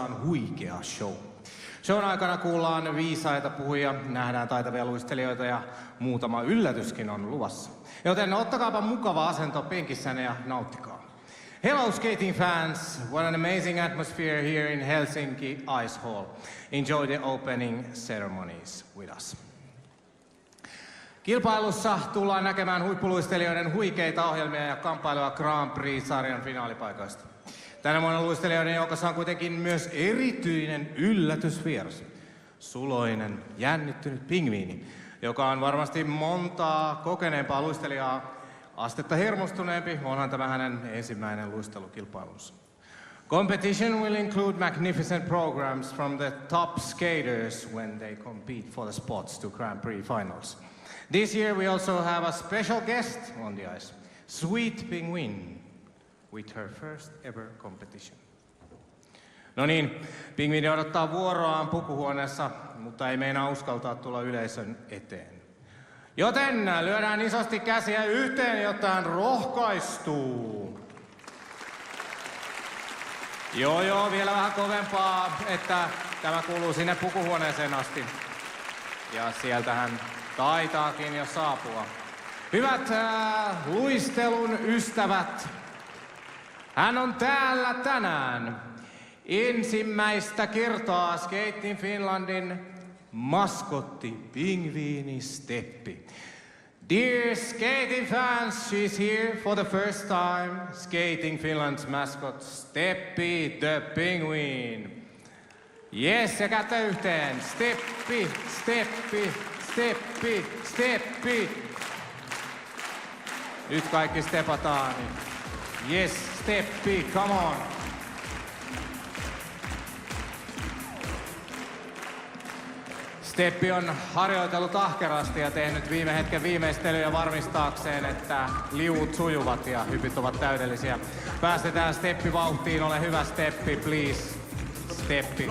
on huikea show. Shown aikana kuullaan viisaita puhujia, nähdään taitavia luistelijoita ja muutama yllätyskin on luvassa. Joten ottakaapa mukava asento penkissänne ja nauttikaa. Hello skating fans, what an amazing atmosphere here in Helsinki Ice Hall. Enjoy the opening ceremonies with us. Kilpailussa tullaan näkemään huippuluistelijoiden huikeita ohjelmia ja kamppailua Grand Prix-sarjan finaalipaikoista. Tänä vuonna luistelijoiden joukossa on kuitenkin myös erityinen yllätysvieras. Suloinen, jännittynyt pingviini, joka on varmasti montaa kokeneempaa luistelijaa astetta hermostuneempi. Onhan tämä hänen ensimmäinen luistelukilpailunsa. Competition will include magnificent programs from the top skaters when they compete for the spots to Grand Prix finals. This year we also have a special guest on the ice, Sweet Penguin, with her first ever competition. No niin, pingviini odottaa vuoroaan pukuhuoneessa, mutta ei meinaa uskaltaa tulla yleisön eteen. Joten lyödään isosti käsiä yhteen, jotta hän rohkaistuu. Joo, vielä vähän kovempaa, että tämä kuuluu sinne pukuhuoneeseen asti. Ja sieltä hän taitaakin jo saapua. Hyvät luistelun ystävät, hän on täällä tänään ensimmäistä kertaa Skating Finlandin maskotti, pingviini Steppi. Dear skating fans, she's here for the first time. Skating Finland's mascot, Steppi the Penguin. Yes, ja kättä yhteen. Steppi, Steppi, Steppi, Steppi. Nyt kaikki stepataan. Yes, Steppi, come on. Steppi on harjoitellut ahkerasti ja tehnyt viime hetken viimeistelyjä varmistaakseen, että liuut sujuvat ja hypit ovat täydellisiä. Päästetään Steppi vauhtiin, ole hyvä Steppi, please. Steppi.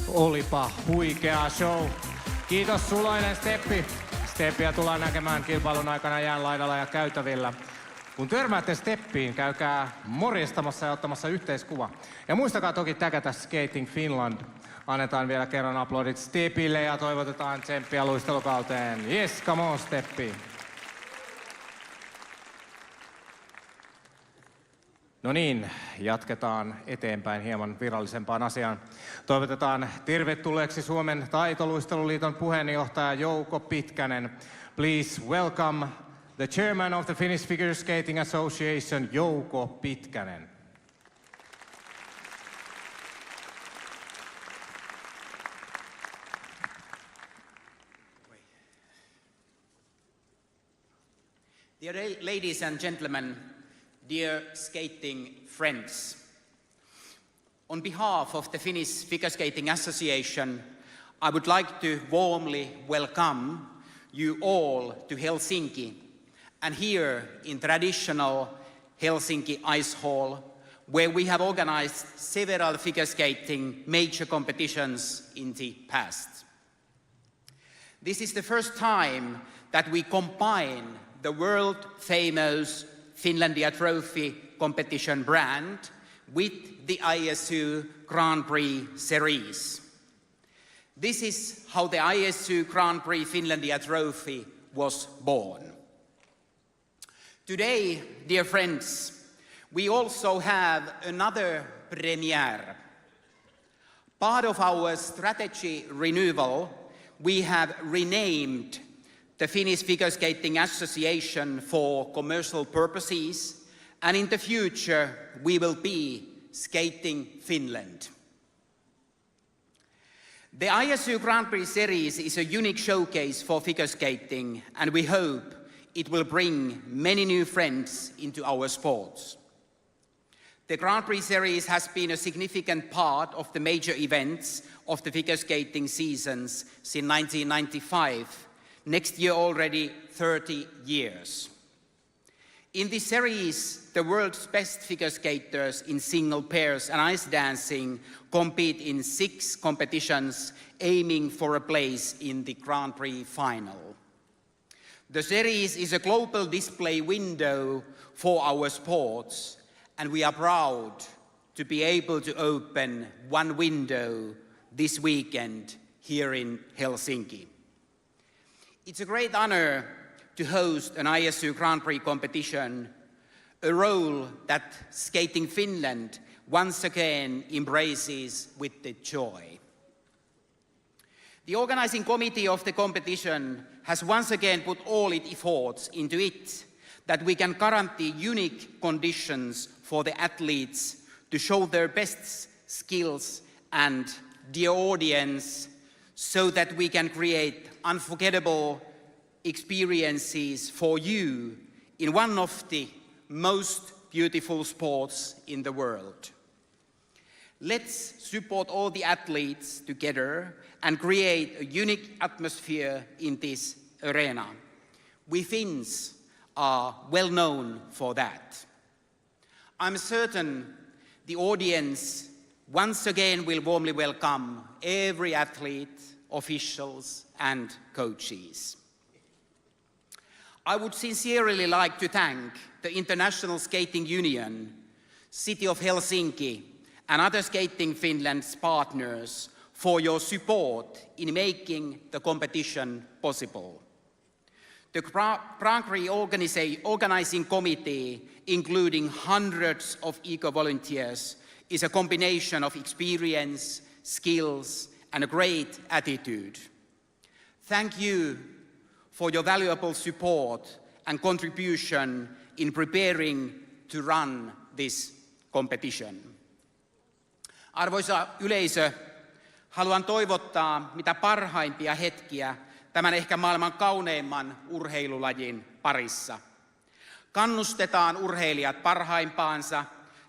Olipa huikea show. Kiitos suloinen Steppi. Steppiä tullaan näkemään kilpailun aikana jäänlaidalla ja käytävillä. Kun törmäätte Steppiin, käykää morjestamassa ja ottamassa yhteiskuva. Ja muistakaa toki tägätä Skating Finland. Annetaan vielä kerran aplodit Steppille ja toivotetaan tsemppiä luistelukauteen. Yes, come on Steppi. No niin, jatketaan eteenpäin hieman virallisempaan asiaan. Toivotetaan tervetulleeksi Suomen Taitoluisteluliiton puheenjohtaja Jouko Pitkänen. Please welcome the chairman of the Finnish Figure Skating Association, Jouko Pitkänen. Dear ladies and gentlemen, dear skating friends, on behalf of the Finnish Figure Skating Association, I would like to warmly welcome you all to Helsinki and here in traditional Helsinki Ice Hall, where we have organized several figure skating major competitions in the past. This is the first time that we combine the world-famous Finlandia Trophy competition brand with the ISU Grand Prix series. This is how the ISU Grand Prix Finlandia Trophy was born. Today, dear friends, we also have another premiere. Part of our strategy renewal, we have renamed the Finnish Figure Skating Association for commercial purposes, and in the future we will be Skating Finland. The ISU Grand Prix Series is a unique showcase for figure skating, and we hope it will bring many new friends into our sports. The Grand Prix Series has been a significant part of the major events of the figure skating seasons since 1995. Next year already 30 years. In this series, the world's best figure skaters in single pairs and ice dancing compete in 6 competitions, aiming for a place in the Grand Prix final. The series is a global display window for our sports, and we are proud to be able to open one window this weekend here in Helsinki. It's a great honor to host an ISU Grand Prix competition, a role that Skating Finland once again embraces with the joy. The organizing committee of the competition has once again put all its efforts into it, that we can guarantee unique conditions for the athletes to show their best skills and dear audience, so that we can create unforgettable experiences for you in one of the most beautiful sports in the world. Let's support all the athletes together and create a unique atmosphere in this arena. We Finns are well known for that. I'm certain the audience once again will warmly welcome every athlete, officials and coaches. I would sincerely like to thank the International Skating Union, City of Helsinki, and other Skating Finland's partners for your support in making the competition possible. The Grand Prix organizing committee, including hundreds of eager volunteers, is a combination of experience, skills, and a great attitude. Thank you for your valuable support and contribution in preparing to run this competition. Arvoisa yleisö, haluan toivottaa mitä parhaimpia hetkiä tämän ehkä maailman kauneimman urheilulajin parissa. Kannustetaan urheilijat parhaimpaansa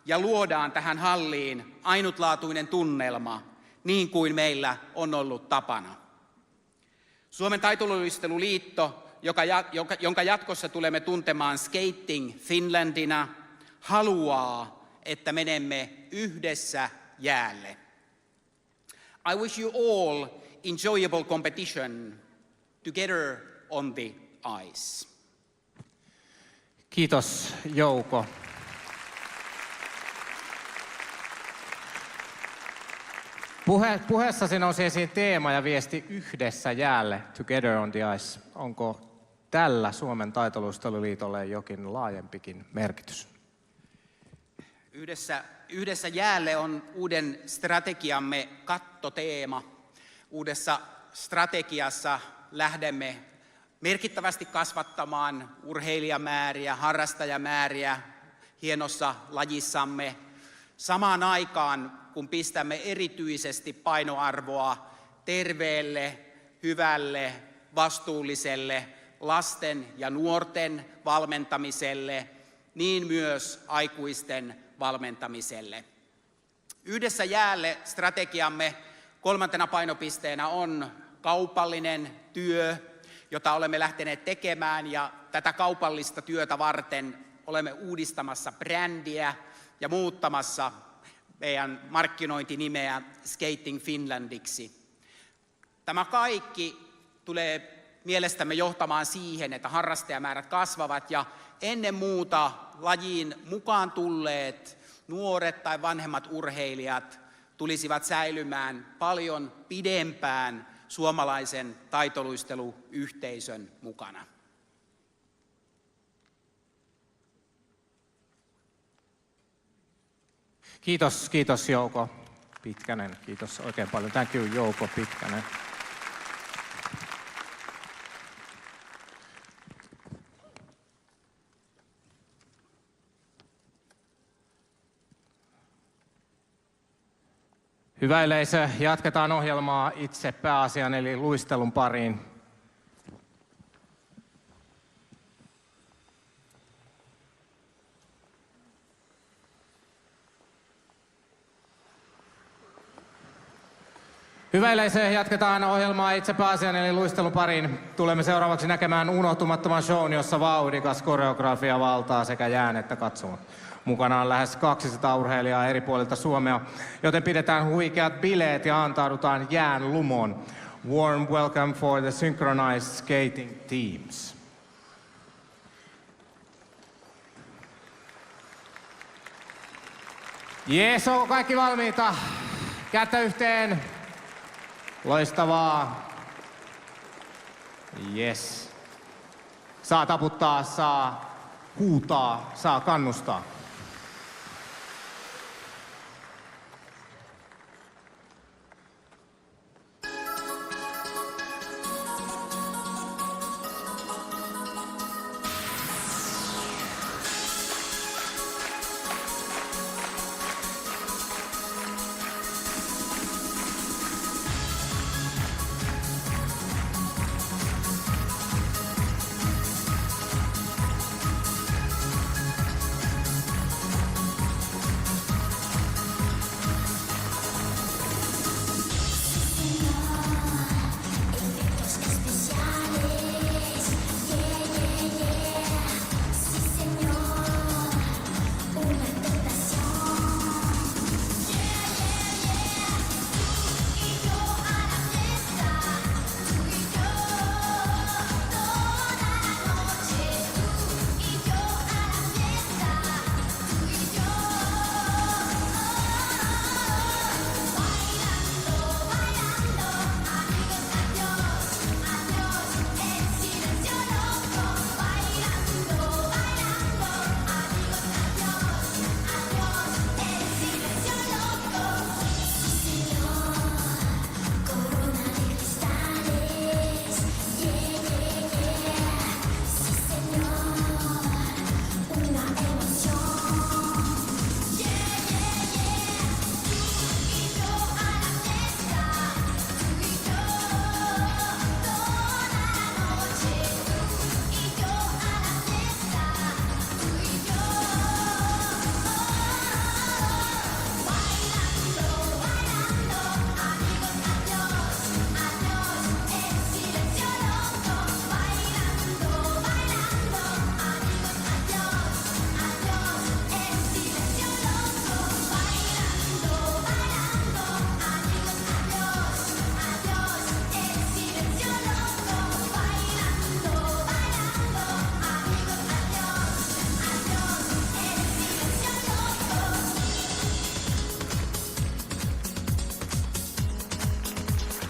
ja luodaan tähän halliin ainutlaatuinen tunnelma, niin kuin meillä on ollut tapana. Suomen taitoluisteluliitto, jonka jatkossa tulemme tuntemaan Skating Finlandina, haluaa, että menemme yhdessä jäälle. I wish you all enjoyable competition together on the ice. Kiitos Jouko. Puheessasi nousi esiin teema ja viesti yhdessä jäälle, together on the ice. Onko tällä Suomen taitoluisteluliitolle jokin laajempikin merkitys? Yhdessä jäälle on uuden strategiamme kattoteema. Uudessa strategiassa lähdemme merkittävästi kasvattamaan urheilijamääriä, harrastajamääriä hienossa lajissamme. Samaan aikaan, kun pistämme erityisesti painoarvoa terveelle, hyvälle, vastuulliselle lasten ja nuorten valmentamiselle, niin myös aikuisten valmentamiselle. Yhdessä jäälle strategiamme 3. painopisteenä on kaupallinen työ, jota olemme lähteneet tekemään, ja tätä kaupallista työtä varten olemme uudistamassa brändiä ja muuttamassa meidän markkinointinimeä Skating Finlandiksi. Tämä kaikki tulee mielestämme johtamaan siihen, että harrastajamäärät kasvavat ja ennen muuta lajiin mukaan tulleet nuoret tai vanhemmat urheilijat tulisivat säilymään paljon pidempään suomalaisen taitoluisteluyhteisön mukana. Kiitos Jouko Pitkänen. Kiitos oikein paljon. Thank you Jouko Pitkänen. Hyvä yleisö, jatketaan ohjelmaa itse pääasian eli luistelun pariin. Hyvä yleisö, jatketaan ohjelmaa itse pääasian eli luistelun pariin. Tulemme seuraavaksi näkemään unohtumattoman shown, jossa vauhdikas koreografia valtaa sekä jään että katsomaan. Mukana on lähes 200 urheilijaa eri puolilta Suomea, joten pidetään huikeat bileet ja antaudutaan jään lumoon. Warm welcome for the Synchronized skating teams. Jees, onko kaikki valmiita? Kättä yhteen. Loistavaa. Yes. Saa taputtaa, saa huutaa, saa kannustaa.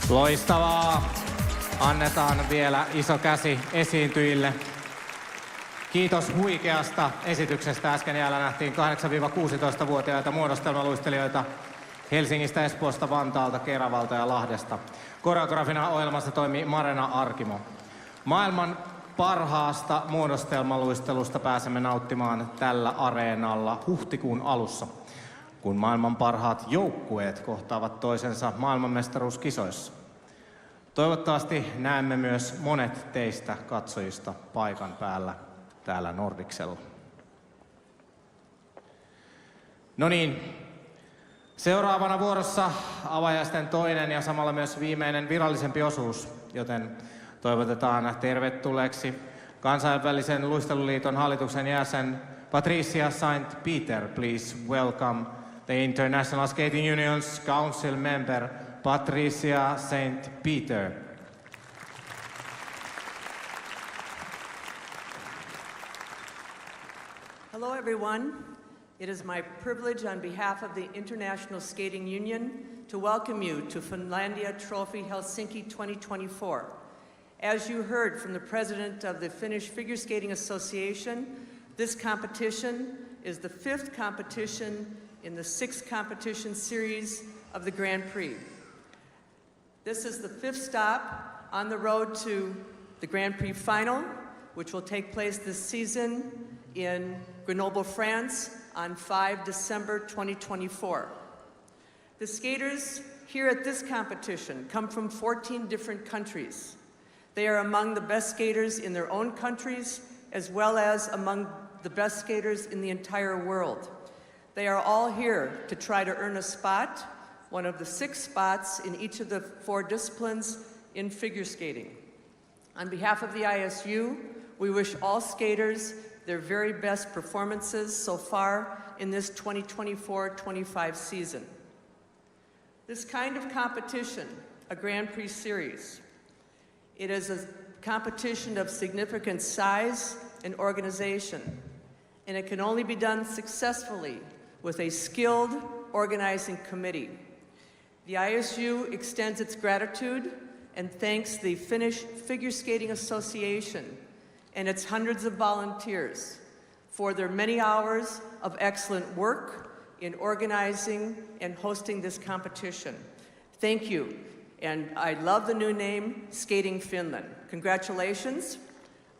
Loistavaa. Annetaan vielä iso käsi esiintyjille. Kiitos huikeasta esityksestä. Äsken jäällä nähtiin 8-16-vuotiaita muodostelmaluistelijoita Helsingistä, Espoosta, Vantaalta, Keravalta ja Lahdesta. Koreografina ohjelmassa toimi Marena Arkimo. Maailman parhaasta muodostelmaluistelusta pääsemme nauttimaan tällä areenalla huhtikuun alussa, kun maailman parhaat joukkueet kohtaavat toisensa maailmanmestaruuskisoissa. Toivottavasti näemme myös monet teistä katsojista paikan päällä täällä Nordicsella. No niin, seuraavana vuorossa avajaisten toinen ja samalla myös viimeinen virallisempi osuus, joten toivotetaan tervetulleeksi Kansainvälisen luisteluliiton hallituksen jäsen Patricia St. Peter. Please welcome the International Skating Union's Council member Patricia St. Peter. Hello everyone. It is my privilege on behalf of the International Skating Union to welcome you to Finlandia Trophy Helsinki 2024. As you heard from the president of the Finnish Figure Skating Association, this competition is the 5th competition in the 6th competition series of the Grand Prix. This is the 5th stop on the road to the Grand Prix final, which will take place this season in Grenoble, France on 5 December 2024. The skaters here at this competition come from 14 different countries. They are among the best skaters in their own countries, as well as among the best skaters in the entire world. They are all here to try to earn a spot, one of the 6 spots in each of the 4 disciplines in figure skating. On behalf of the ISU, we wish all skaters their very best performances so far in this 2024-25 season. This kind of competition, a Grand Prix series, it is a competition of significant size and organization, and it can only be done successfully with a skilled organizing committee. The ISU extends its gratitude and thanks the Finnish Figure Skating Association and its hundreds of volunteers for their many hours of excellent work in organizing and hosting this competition. Thank you, and I love the new name, Skating Finland. Congratulations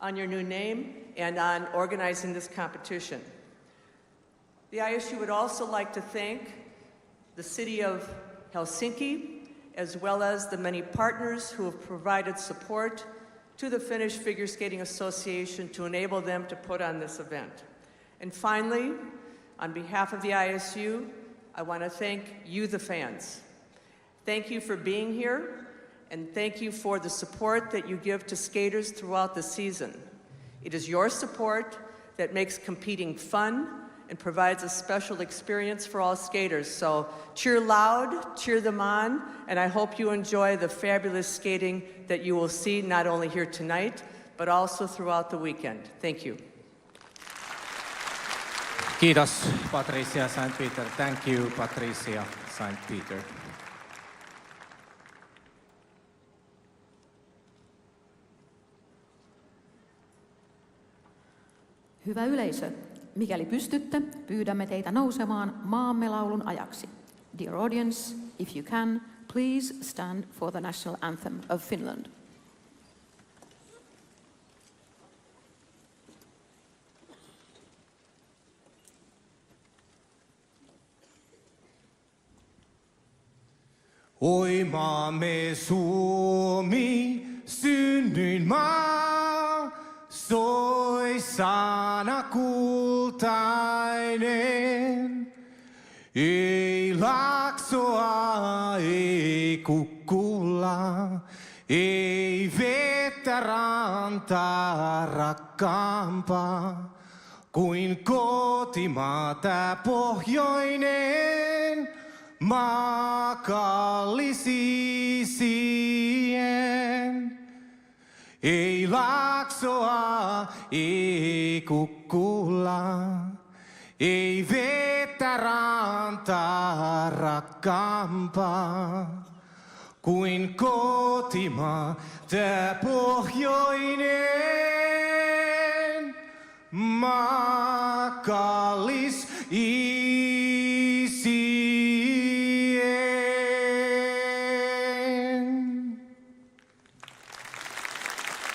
on your new name and on organizing this competition. The ISU would also like to thank the City of Helsinki, as well as the many partners who have provided support to the Finnish Figure Skating Association to enable them to put on this event. And finally, on behalf of the ISU, I want to thank you, the fans. Thank you for being here, and thank you for the support that you give to skaters throughout the season. It is your support that makes competing fun and provides a special experience for all skaters. So cheer loud, cheer them on, and I hope you enjoy the fabulous skating that you will see not only here tonight, but also throughout the weekend. Thank you. Kiitos, Patricia St. Peter. Thank you, Patricia St. Peter. Hyvä yleisö, mikäli pystytte, pyydämme teitä nousemaan maamme laulun ajaksi. Dear audience, if you can, please stand for the national anthem of Finland. Oi maamme Suomi, synnyin maa, soi sana kultainen. Ei laaksoa, ei kukkulla, ei vettä rantaa rakkaampaa kuin kotimaa tää pohjoinen. Maa kallis isien. Ei laaksoa, ei kukkulla, ei vettä rantaa rakkaampaa kuin kotimaa tää pohjoinen. Maa kallis isien.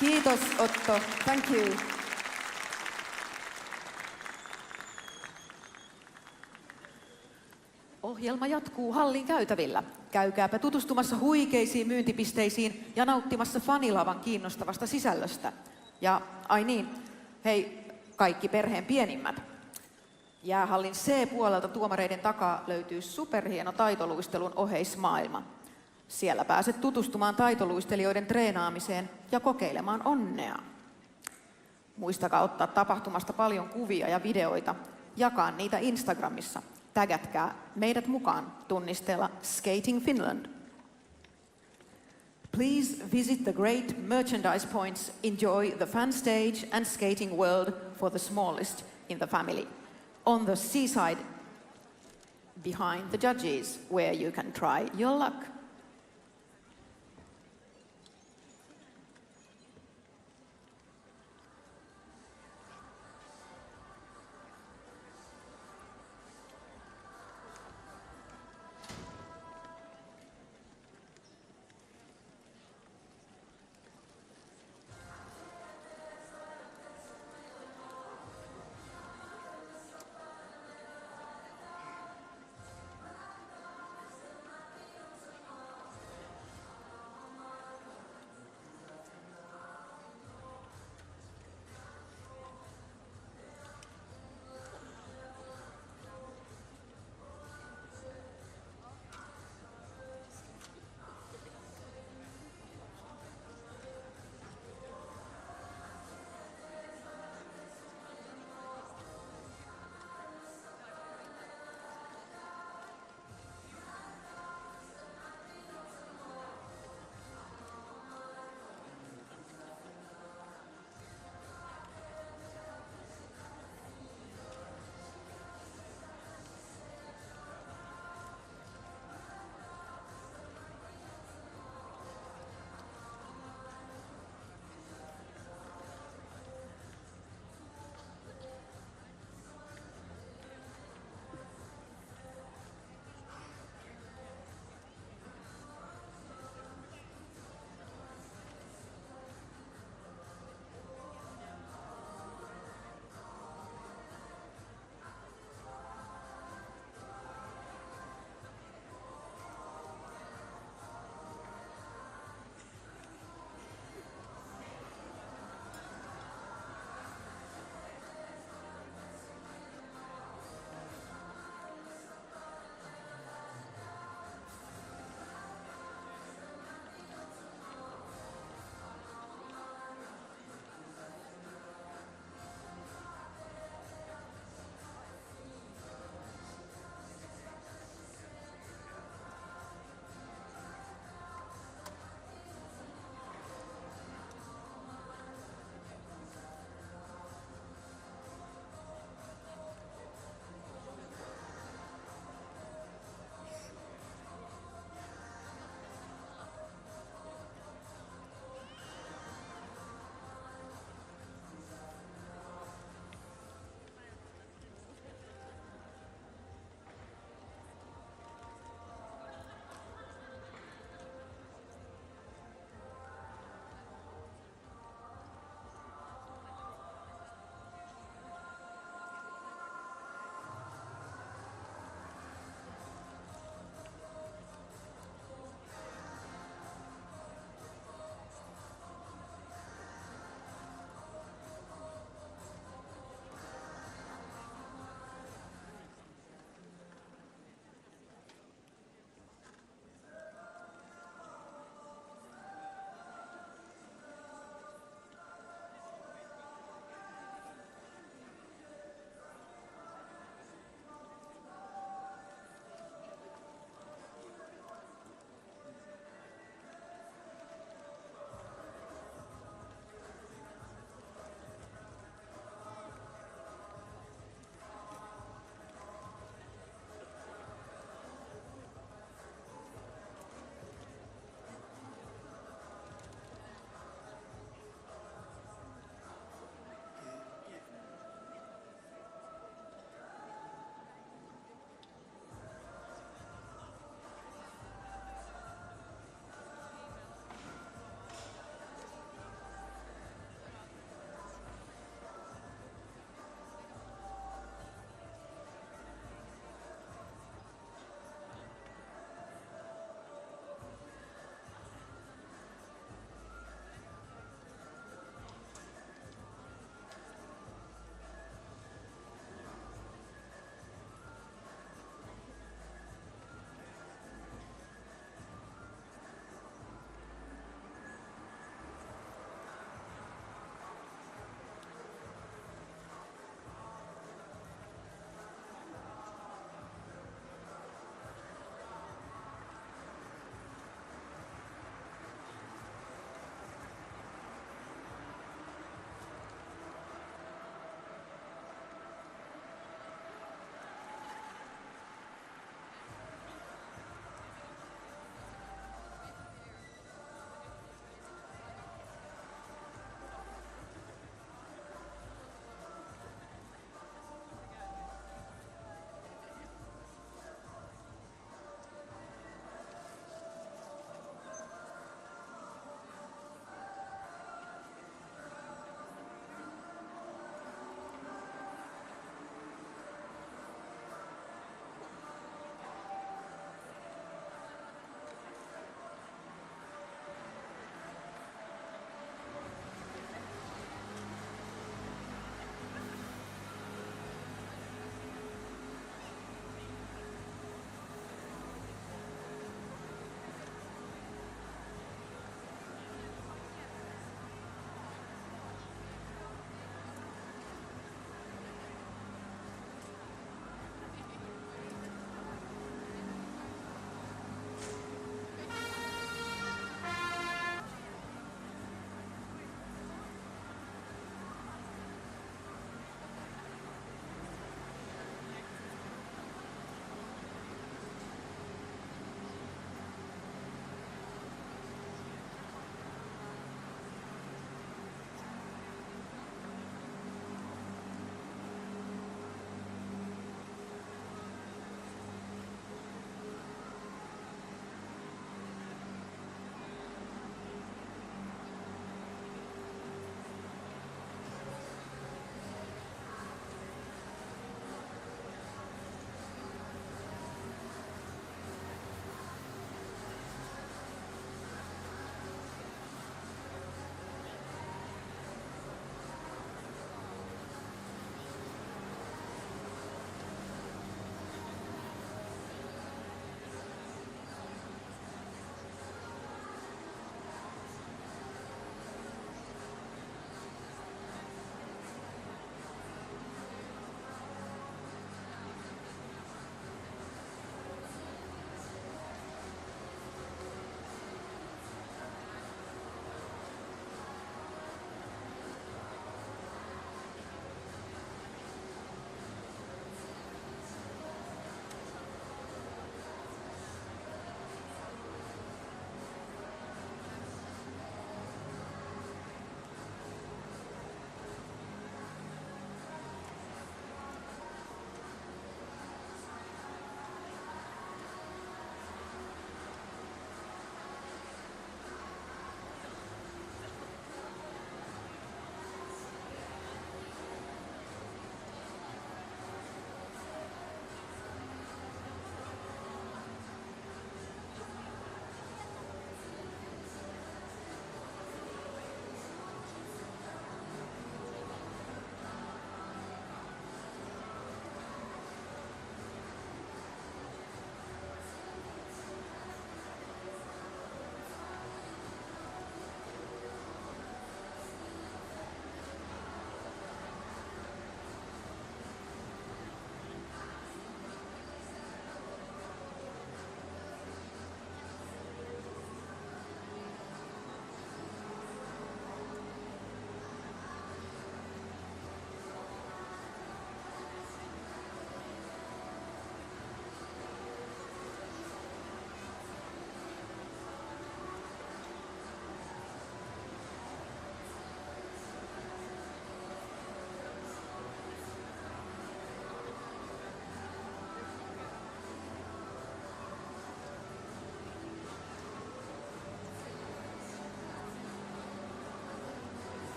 Kiitos Otto, thank you. Ohjelma jatkuu hallin käytävillä. Käykääpä tutustumassa huikeisiin myyntipisteisiin ja nauttimassa fanilavan kiinnostavasta sisällöstä. Ja ai niin, hei, kaikki perheen pienimmät. Jäähallin C-puolelta tuomareiden takaa löytyy superhieno taitoluistelun oheismaailma. Siellä pääset tutustumaan taitoluistelijoiden treenaamiseen ja kokeilemaan onnea. Muistakaa ottaa tapahtumasta paljon kuvia ja videoita. Jakaa niitä Instagramissa. Tägätkää meidät mukaan tunnisteella Skating Finland. Please visit the great merchandise points, enjoy the fan stage and skating world for the smallest in the family. On the seaside, behind the judges, where you can try your luck.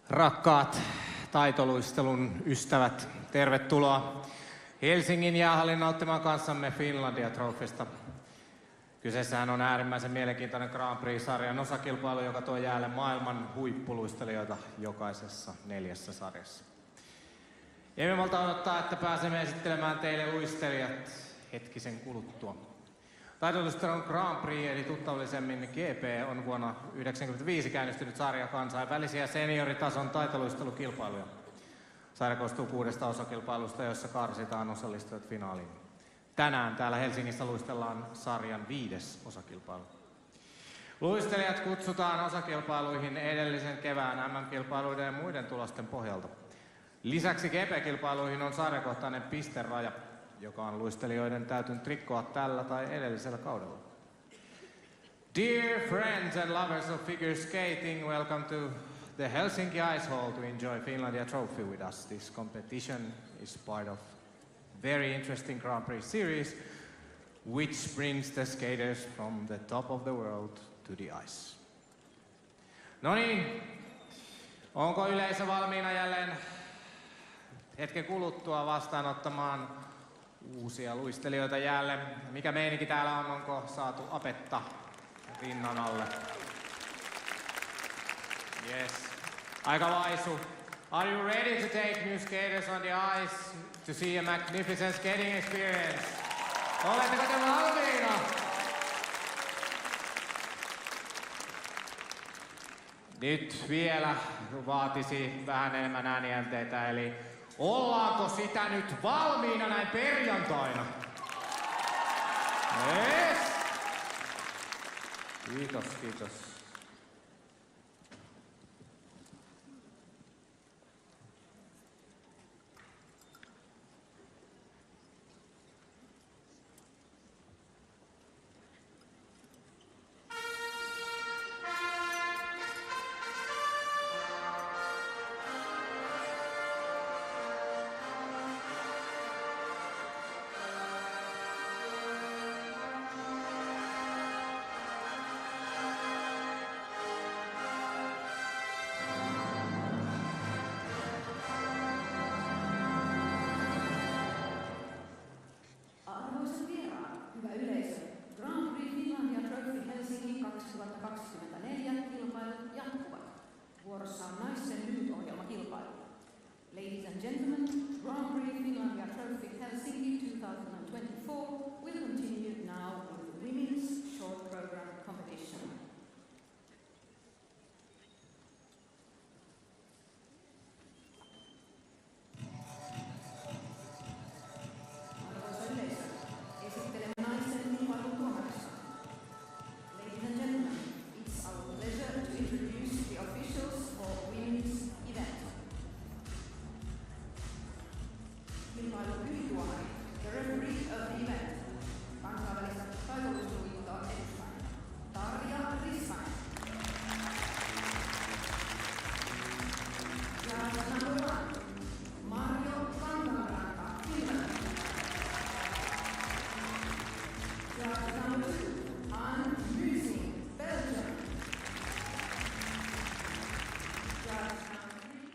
Rakkaat taitoluistelun ystävät, tervetuloa Helsingin jäähallin nauttimaan kanssamme Finlandia Trophysta. Kyseessähän on äärimmäisen mielenkiintoinen Grand Prix-sarjan osakilpailu, joka tuo jäälle maailman huippuluistelijoita jokaisessa 4 sarjassa. Emme malta odottaa, että pääsemme esittelemään teille luistelijat hetkisen kuluttua. Taitoluistelun Grand Prix, eli tuttavallisemmin GP, on vuonna 1995 käynnistynyt sarja kansainvälisiä senioritason taitoluistelukilpailuja. Sarja koostuu 6 osakilpailusta, joissa karsitaan osallistujat finaaliin. Tänään täällä Helsingissä luistellaan sarjan 5. osakilpailu. Luistelijat kutsutaan osakilpailuihin edellisen kevään MM-kilpailuiden ja muiden tulosten pohjalta. Lisäksi GP-kilpailuihin on sarjakohtainen pisteraja, joka on luistelijoiden täytynyt rikkoa tällä tai edellisellä kaudella. Dear friends and lovers of figure skating, welcome to the Helsinki Ice Hall to enjoy Finlandia Trophy with us. This competition is part of very interesting Grand Prix series, which brings the skaters from the top of the world to the ice. No niin, onko yleisö valmiina jälleen hetken kuluttua vastaanottamaan uusia luistelijoita jälleen? Mikä meininki täällä on? Onko saatu apetta rinnan alle? Yes. Aika vaisu. Are you ready to take new skaters on the ice to see a magnificent skating experience? Oletteko te valmiina? Nyt vielä vaatisi vähän enemmän ääniänteitä, eli ollaanko sitä nyt valmiina näin perjantaina? Yes. Kiitos, kiitos. Arvoisat vieraat, hyvä yleisö, Grand Prix Finlandia Trophy Helsinki 2024 kilpailut jatkuvat. Vuorossa on naisten lyhytohjelmakilpailu. Ladies and gentlemen, Grand Prix Finlandia Trophy Helsinki 2024 will continue now with the women's short program competition. Arvoisa yleisö, esittelemme naisten kilpailun tuomarissa. Ladies and gentlemen, it's our pleasure to introduce the officials for women's event. Kilpailun ylituomari, the referee of the event, kansainvälistä taitoluisteluliittoa edustaja, Tarja Rissanen. Judge number 1, Mario Kankaanranta, Finland. Judge number 2, Anne Muusing, Belgium. Judge number 3,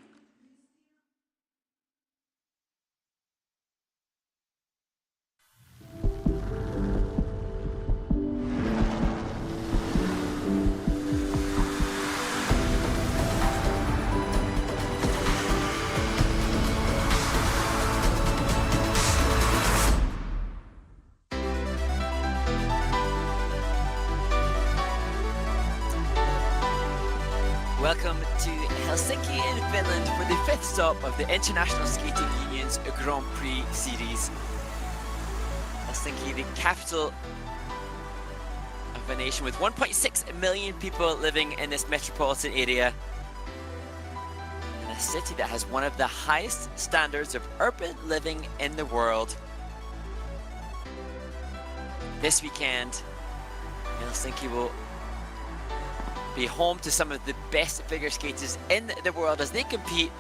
Welcome to Helsinki in Finland for the 5th stop of the International Skating Union's Grand Prix series. Helsinki, the capital of a nation with 1.6 million people living in this metropolitan area, and a city that has one of the highest standards of urban living in the world. This weekend, Helsinki will be home to some of the best figure skaters in the world as they compete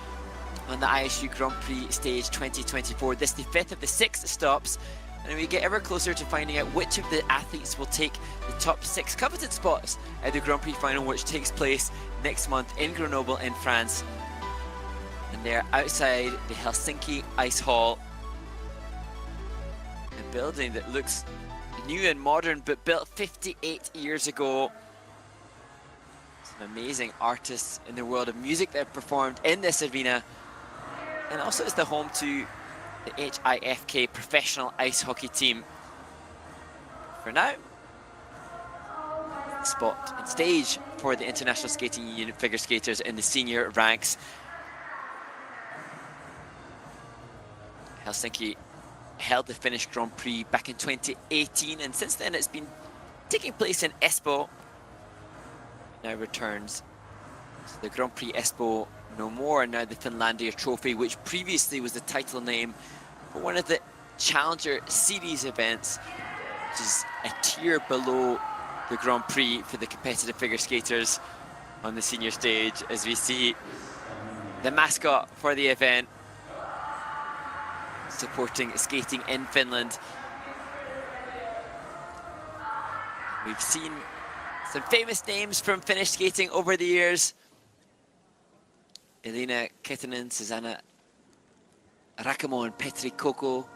on the ISU Grand Prix stage 2024. This is the 5th of the 6 stops, and we get ever closer to finding out which of the athletes will take the top 6 coveted spots at the Grand Prix final, which takes place next month in Grenoble in France. And they're outside the Helsinki Ice Hall. A building that looks new and modern, but built 58 years ago. Some amazing artists in the world of music that have performed in this arena. And also is the home to the HIFK professional ice hockey team. For now, spot and stage for the International Skating Union figure skaters in the senior ranks. Helsinki held the Finnish Grand Prix back in 2018, and since then it's been taking place in Espoo. Now returns to the Grand Prix Espoo no more, and now the Finlandia Trophy, which previously was the title name for one of the Challenger Series events, which is a tier below the Grand Prix for the competitive figure skaters on the senior stage, as we see the mascot for the event supporting skating in Finland. We've seen some famous names from Finnish skating over the years. Elina Kettunen, Susanna Rakamo and Petri Koko,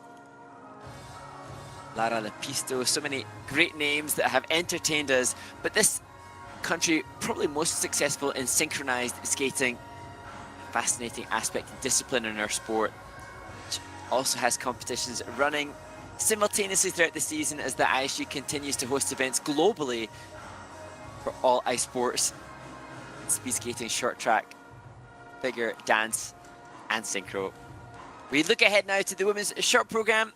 Lara Lepisto, so many great names that have entertained us. But this country probably most successful in synchronized skating. A fascinating aspect and discipline in our sport, which also has competitions running simultaneously throughout the season as the ISU continues to host events globally for all ice sports: speed skating, short track, figure, dance, and synchro. We look ahead now to the women's short program,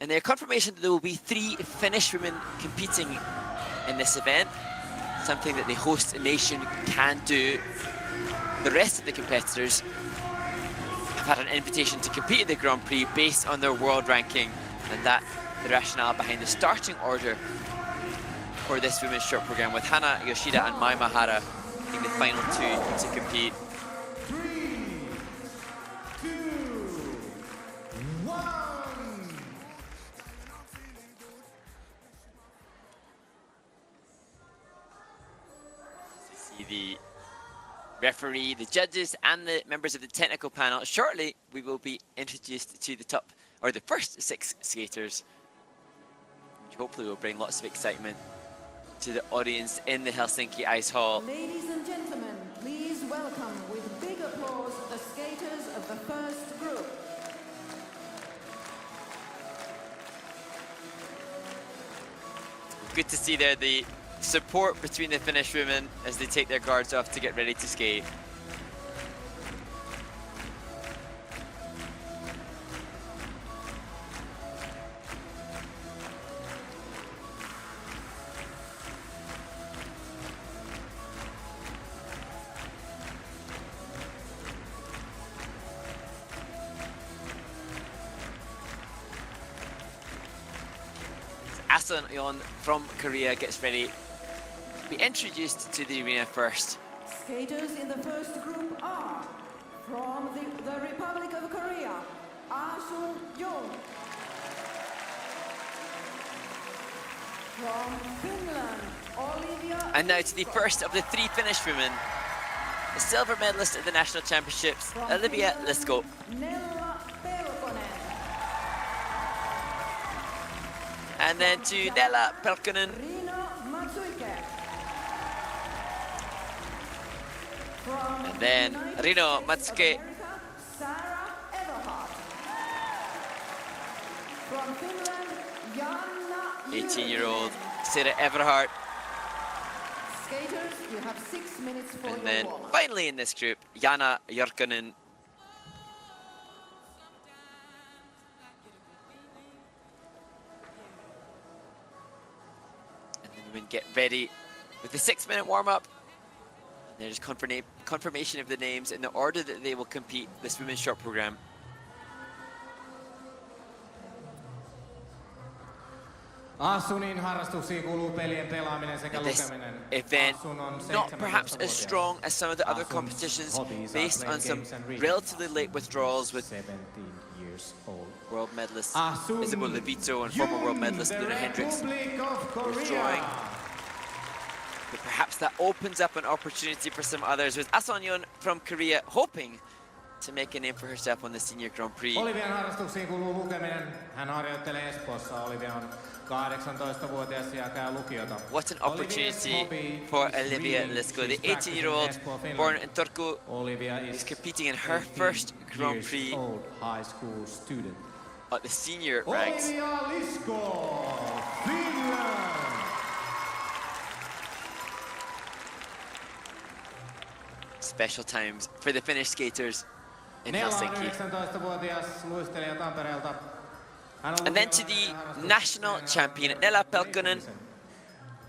and their confirmation that there will be 3 Finnish women competing in this event, something that the host nation can do. The rest of the competitors have had an invitation to compete in the Grand Prix based on their world ranking, and that's the rationale behind the starting order for this women's short program, with Hana Yoshida and Mai Mahara being the final 2 to compete. 3, 2, 1. See the referee, the judges, and the members of the technical panel. Shortly, we will be introduced to the top, or the first 6 skaters, which hopefully will bring lots of excitement to the audience in the Helsinki Ice Hall. Ladies and gentlemen, please welcome with big applause the skaters of the first group. Good to see there the support between the Finnish women as they take their guards off to get ready to skate. Asun from Korea gets ready to be introduced to the arena first. Skaters in the first group are from the Republic of Korea, Asun Jung. From Finland, Olivia. And now to the first of the 3 Finnish women, the silver medalist at the national championships, From Olivia Finland, Lisko. Nella Pelkonen. And then to Nella Pelkonen. Rino Matsuike. From And then United Rino States of Matsuke. America, Sarah Everhart. From Finland, Janna 18-year-old Jyrinen. Sarah Everhart. Skaters, you have 6 minutes for And your then warm-up. finally in this group, Jana Jyrkönen. And the women get ready with the 6-minute warm-up. There's confirmation of the names in the order that they will compete this women's short program. Asunin harrastuksiin kuuluu pelien pelaaminen sekä This lukeminen. event, Asun on not perhaps as 17-vuotias. strong as some of the other Asun's competitions, hobbies are based playing on some games and reading. relatively late withdrawals with 17 years old. world medalist Asun Isabel Levito and former world medalist Jung, Luna the Hendricks Republic of withdrawing. Korea. But perhaps that opens up an opportunity for some others, with Asunyeon from Korea hoping to make a name for herself on the Senior Grand Prix. Olivian harrastuksiin kuuluu lukeminen. Hän harjoittelee Espoossa. Olivia on 18-vuotias ja käy lukiota. What an opportunity for Olivia Lisko, the 18-year-old born in Turku, is competing in her first Grand Prix high school student. at the senior ranks. Olivia Lisko, Finland! Special times for the Finnish skaters in Nella on Helsinki. 19-vuotias luistelija Tampereelta. Hän on And then to the national champion, Nella Pelkonen.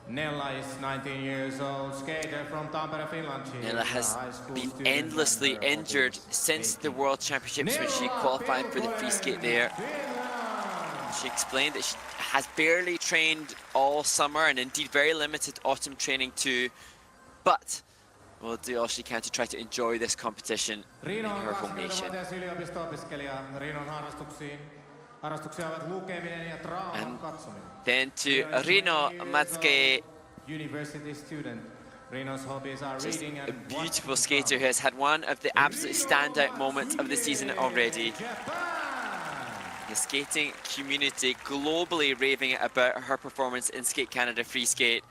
Nella is 19 years old, skater from Tampere, Finland. She Nella is a has high school been student endlessly and her injured hobby is since the skating. World Championships when she qualified for the free skate there. Finland. She explained that she has barely trained all summer and indeed very limited autumn training too, but will do all she can to try to enjoy this competition in Riino on her home nation. 20-vuotias yliopisto-opiskelija. Riinon harrastuksia ovat lukeminen ja draaman katsominen. Then to Rino Matske, University student. Rino's hobbies are just reading a and beautiful skater who has had one of the absolute standout moments of the season already. The skating community globally raving about her performance in Skate Canada Free Skate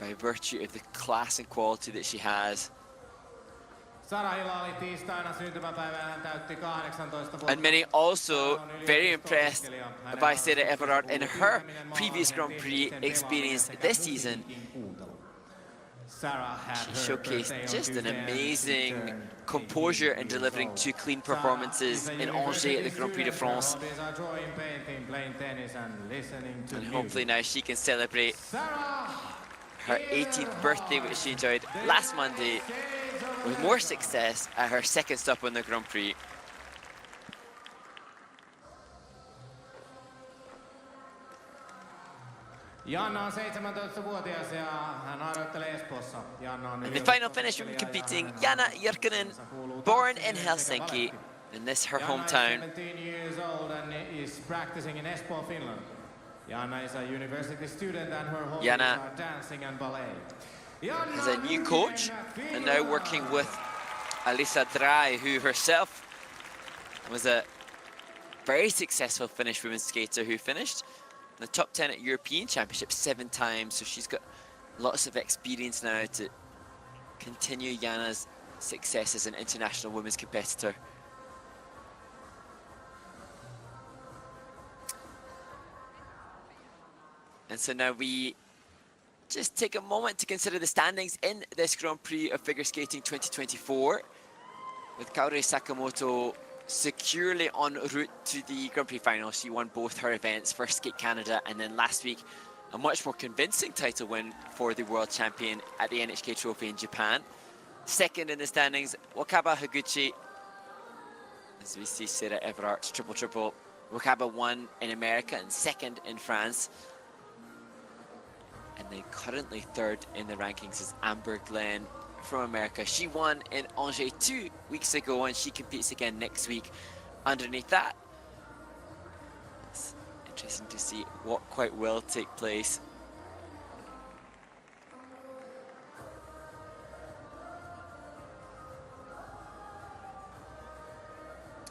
by virtue of the class and quality that she has. Sarahilla oli tiistaina syntymäpäivä, hän täytti 18 vuotta. And many also very impressed by Sarah Everard in her previous Grand Prix experience this season. She showcased just an amazing composure in delivering two clean performances in Angers at the Grand Prix de France. And hopefully now she can celebrate her 18th birthday, which she enjoyed last Monday, with more success at her second stop on the Grand Prix. Janna on 17-vuotias ja hän harjoittelee Espoossa. Janna on And the final finish women competing, Jana Jyrkönen, born in Helsinki, and this her hometown. 17 years old and is practicing in Espoo, Finland. Jana is a university student and her hobbies Jana are dancing and ballet. has a new coach and now working with Alisa Drai, who herself was a very successful Finnish women's skater who finished in the top 10 at European Championships 7 times. So she's got lots of experience now to continue Jana's success as an international women's competitor. And so now we just take a moment to consider the standings in this Grand Prix of Figure Skating 2024, with Kaori Sakamoto securely en route to the Grand Prix final. She won both her events, first Skate Canada, and then last week a much more convincing title win for the world champion at the NHK Trophy in Japan. Second in the standings, Wakaba Higuchi. As we see Sarah Everard's triple-triple. Wakaba won in America and second in France. And then currently third in the rankings is Amber Glenn from America. She won in Angers 2 weeks ago, and she competes again next week underneath that. It's interesting to see what quite will take place.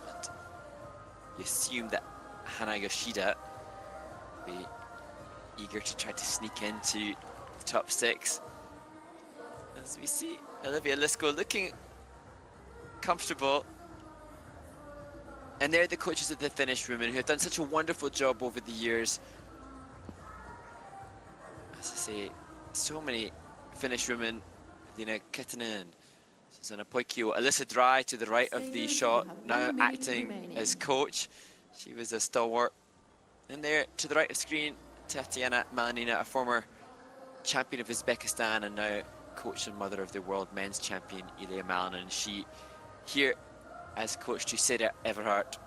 And you assume that Hana Yoshida will be eager to try to sneak into the top 6. As we see Olivia Lisko looking comfortable. And they're the coaches of the Finnish women who have done such a wonderful job over the years. As I say, so many Finnish women, Lina Kettinen, Susanna Poikio, Alyssa Dry to the right of the shot, now acting as coach. She was a stalwart. And there to the right of screen, Tatiana Malinina, a former champion of Uzbekistan and now coach and mother of the world men's champion Ilya Malinin. She here as coach to Sarah Everhart.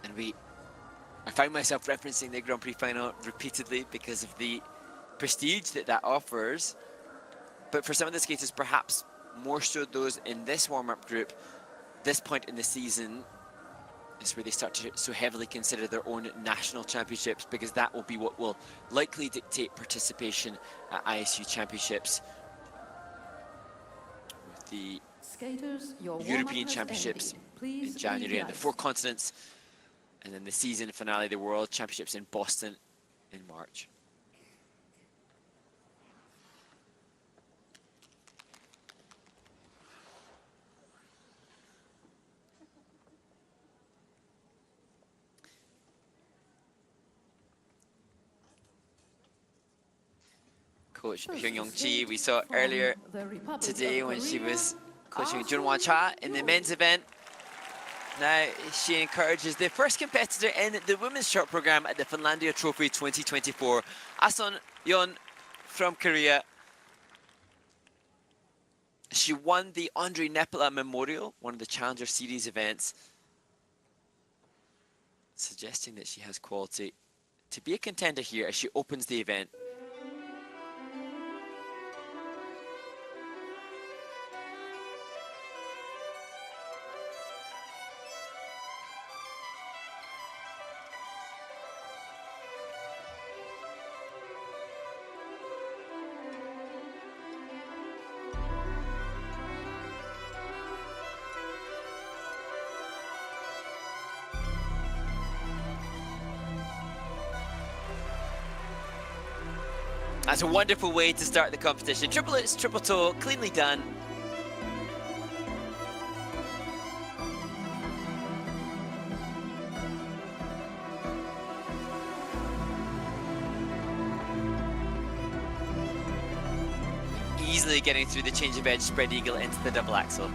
And I find myself referencing the Grand Prix final repeatedly because of the prestige that offers, but for some of the skaters, perhaps more so those in this warm-up group, this point in the season is where they start to so heavily consider their own national championships, because that will be what will likely dictate participation at ISU championships. With the Skaters, your European championships in January and the 4 continents, and then the season finale, the World Championships in Boston in March. Coach Hyung Young-chi, we saw earlier today when she was coaching Junhwan Cha in the men's event. Now she encourages the first competitor in the women's short program at the Finlandia Trophy 2024, Ason Yeon from Korea. She won the Andre Nepela Memorial, one of the Challenger Series events, suggesting that she has quality to be a contender here as she opens the event. That's a wonderful way to start the competition. Triplets, triple toe, cleanly done. Easily getting through the change of edge spread eagle into the double axel.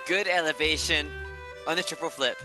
Good elevation on the triple flip.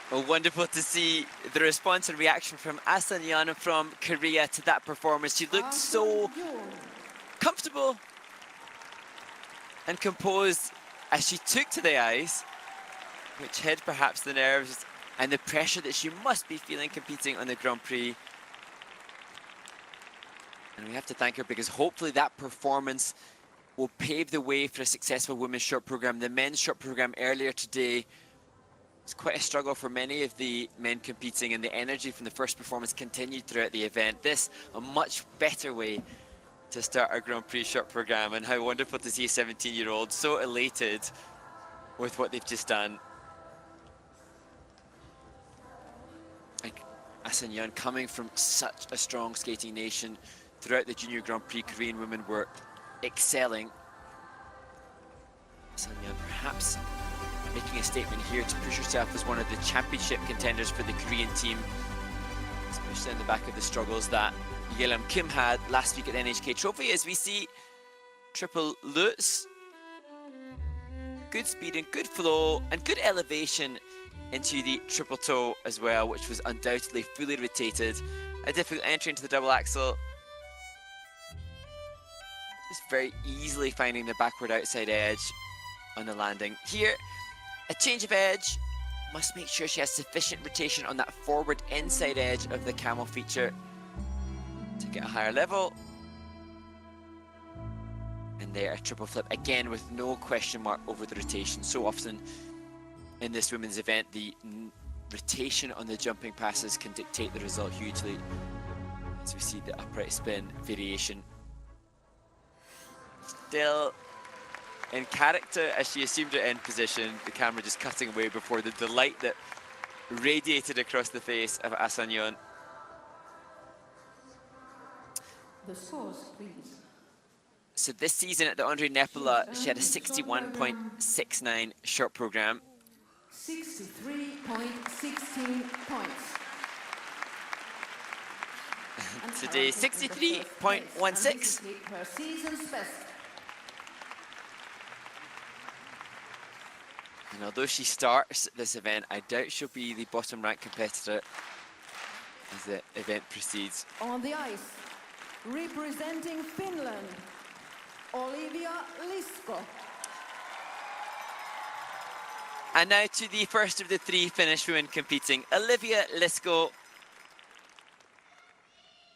Well, wonderful to see the response and reaction from Asan Yeon from Korea to that performance. She looked so comfortable and composed as she took to the ice, which hid perhaps the nerves and the pressure that she must be feeling competing on the Grand Prix. And we have to thank her, because hopefully that performance will pave the way for a successful women's short program. The men's short program earlier today was quite a struggle for many of the men competing, and the energy from the first performance continued throughout the event. This, a much better way to start our Grand Prix short program, and how wonderful to see a 17-year-old so elated with what they've just done. Like Asan Yeon, coming from such a strong skating nation, throughout the Junior Grand Prix, Korean women were excelling. Asan Yeon perhaps making a statement here to push herself as one of the championship contenders for the Korean team, especially in the back of the struggles that Yelam Kim had last week at the NHK Trophy. As we see triple Lutz, good speed and good flow and good elevation into the triple toe as well, which was undoubtedly fully rotated. A difficult entry into the double axel. Just very easily finding the backward outside edge on the landing. Here, a change of edge. Must make sure she has sufficient rotation on that forward inside edge of the camel feature to get a higher level. And there, a triple flip again with no question mark over the rotation. So often in this women's event, the rotation on the jumping passes can dictate the result hugely. As we see the upright spin variation. Still in character as she assumed her end position, the camera just cutting away before the delight that radiated across the face of Asanyeon. The scores, please. So this season at the Andre Nepola, she had a 61.69 short program. 63.16 points. Today, 63.16. Her season's best. And although she starts this event, I doubt she'll be the bottom ranked competitor as the event proceeds. On the ice, representing Finland, Olivia Lisko. And now to the first of the three Finnish women competing, Olivia Lisko.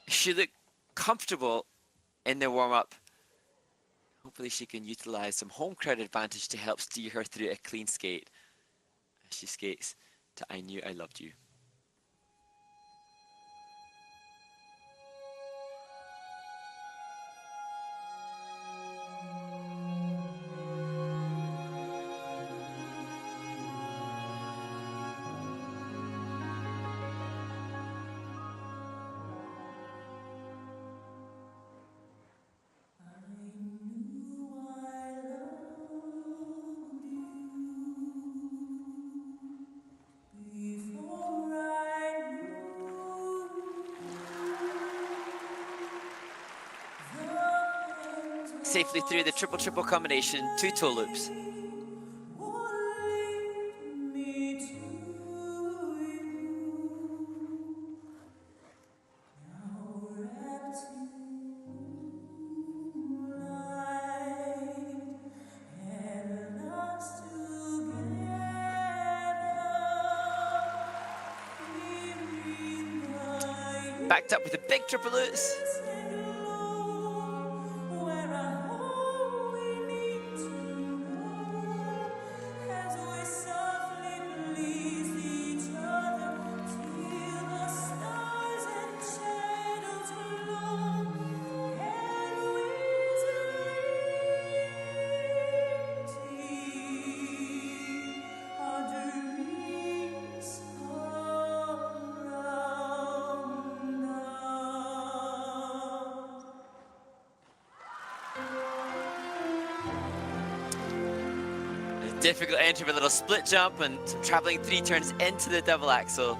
She looked comfortable in the warm-up. Hopefully she can utilize some home crowd advantage to help steer her through a clean skate as she skates to I Knew I Loved You. Safely through the triple-triple combination, 2 toe loops. Backed up with a big triple lutz. Difficult entry with a little split jump and traveling 3 turns into the double axel.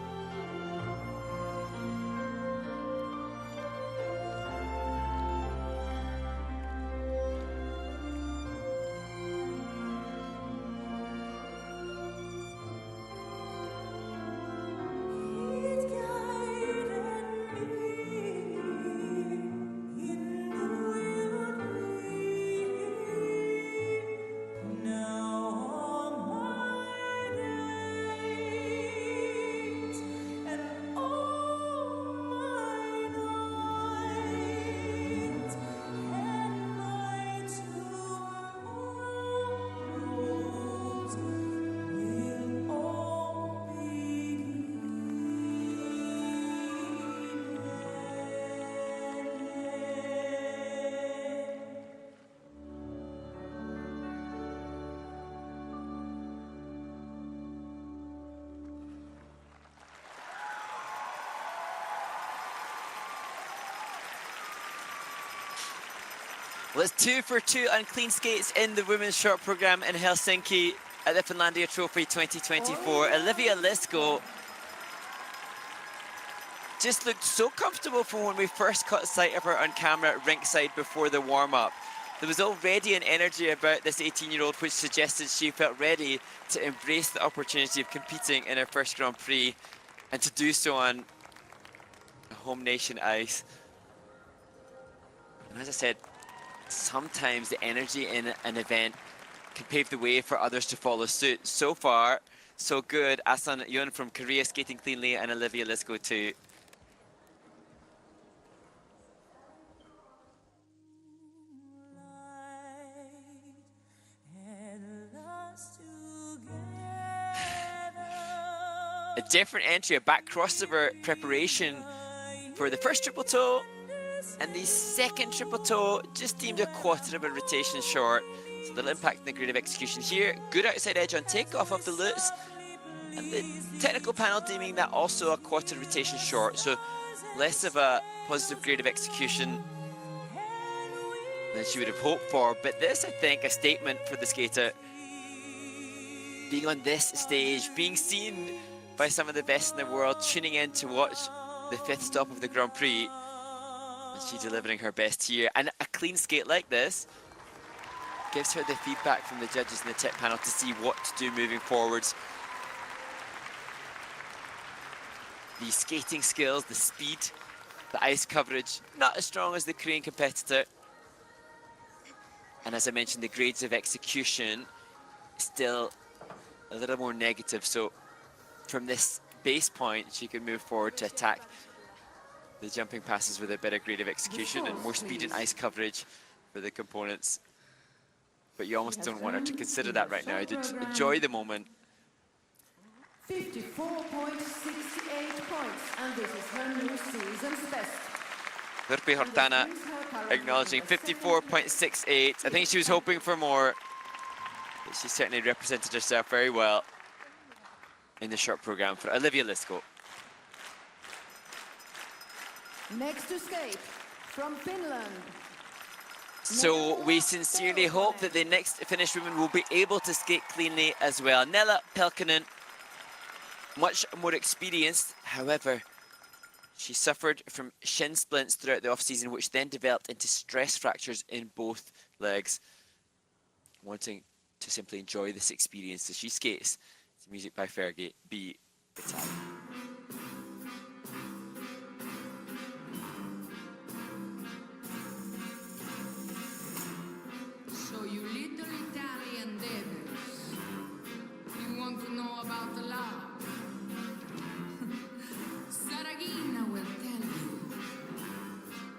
Well, it's 2 for 2 on clean skates in the women's short program in Helsinki. at the Finlandia Trophy 2024. Olivia Lisko just looked so comfortable from when we first caught sight of her on camera at rinkside before the warm-up. There was already an energy about this 18-year-old which suggested she felt ready to embrace the opportunity of competing in her first Grand Prix and to do so on home nation ice. And as I said, sometimes the energy in an event can pave the way for others to follow suit. So far, so good. Asan Yun from Korea skating cleanly, and Olivia Lisko too. A different entry, a back crossover preparation for the first triple toe, and the second triple toe just deemed a quarter of a rotation short. So little impact in the grade of execution here. Good outside edge on takeoff of the loops, and the technical panel deeming that also a quarter rotation short. So less of a positive grade of execution than she would have hoped for. But this, I think, a statement for the skater. Being on this stage, being seen by some of the best in the world, tuning in to watch the 5th stop of the Grand Prix, and she delivering her best here. And a clean skate like this gives her the feedback from the judges in the tech panel to see what to do moving forwards. The skating skills, the speed, the ice coverage, not as strong as the Korean competitor. And as I mentioned, the grades of execution still a little more negative. So from this base point, she can move forward to attack the jumping passes with a better grade of execution and more speed and ice coverage for the components. But you almost don't want her to consider that right now. Enjoy the moment. 54.68 points, and this is her new season's best. Hurpi Hortana acknowledging 54.68. I think she was hoping for more, but she certainly represented herself very well in the short program for Olivia Lisko. Next to skate from Finland. So we sincerely hope that the next Finnish woman will be able to skate cleanly as well. Nella Pelkonen, much more experienced, however, she suffered from shin splints throughout the off-season, which then developed into stress fractures in both legs. Wanting to simply enjoy this experience as she skates to music by Fergie, Be Italian. So you little Italian devils, you want to know about the law? Saragina will tell you,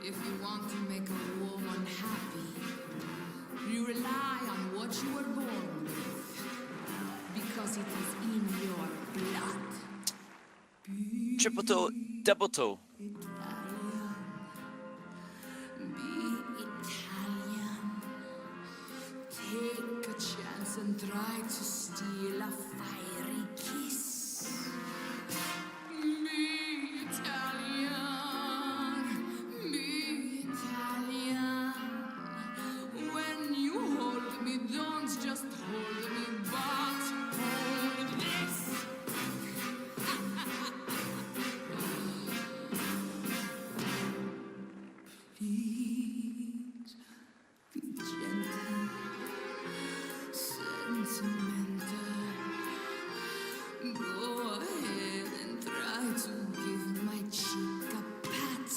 if you want to make a woman happy, you rely on what you were born with, because it is in your blood. Triple toe, double toe. Take a chance and try to steal a fiery kiss. Be Italian, be Italian. When you hold me, don't just hold me, but hold this. Please be gentle. Sentimental. Go ahead and try to give my cheek a pat.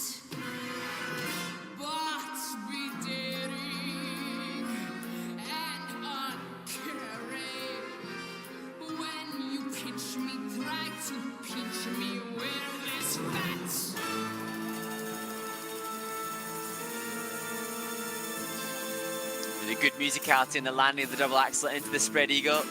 But be daring and uncaring. When you pinch me, try to pinch me where there's fat. Really good musicality in the landing of the double axel into the spread eagle.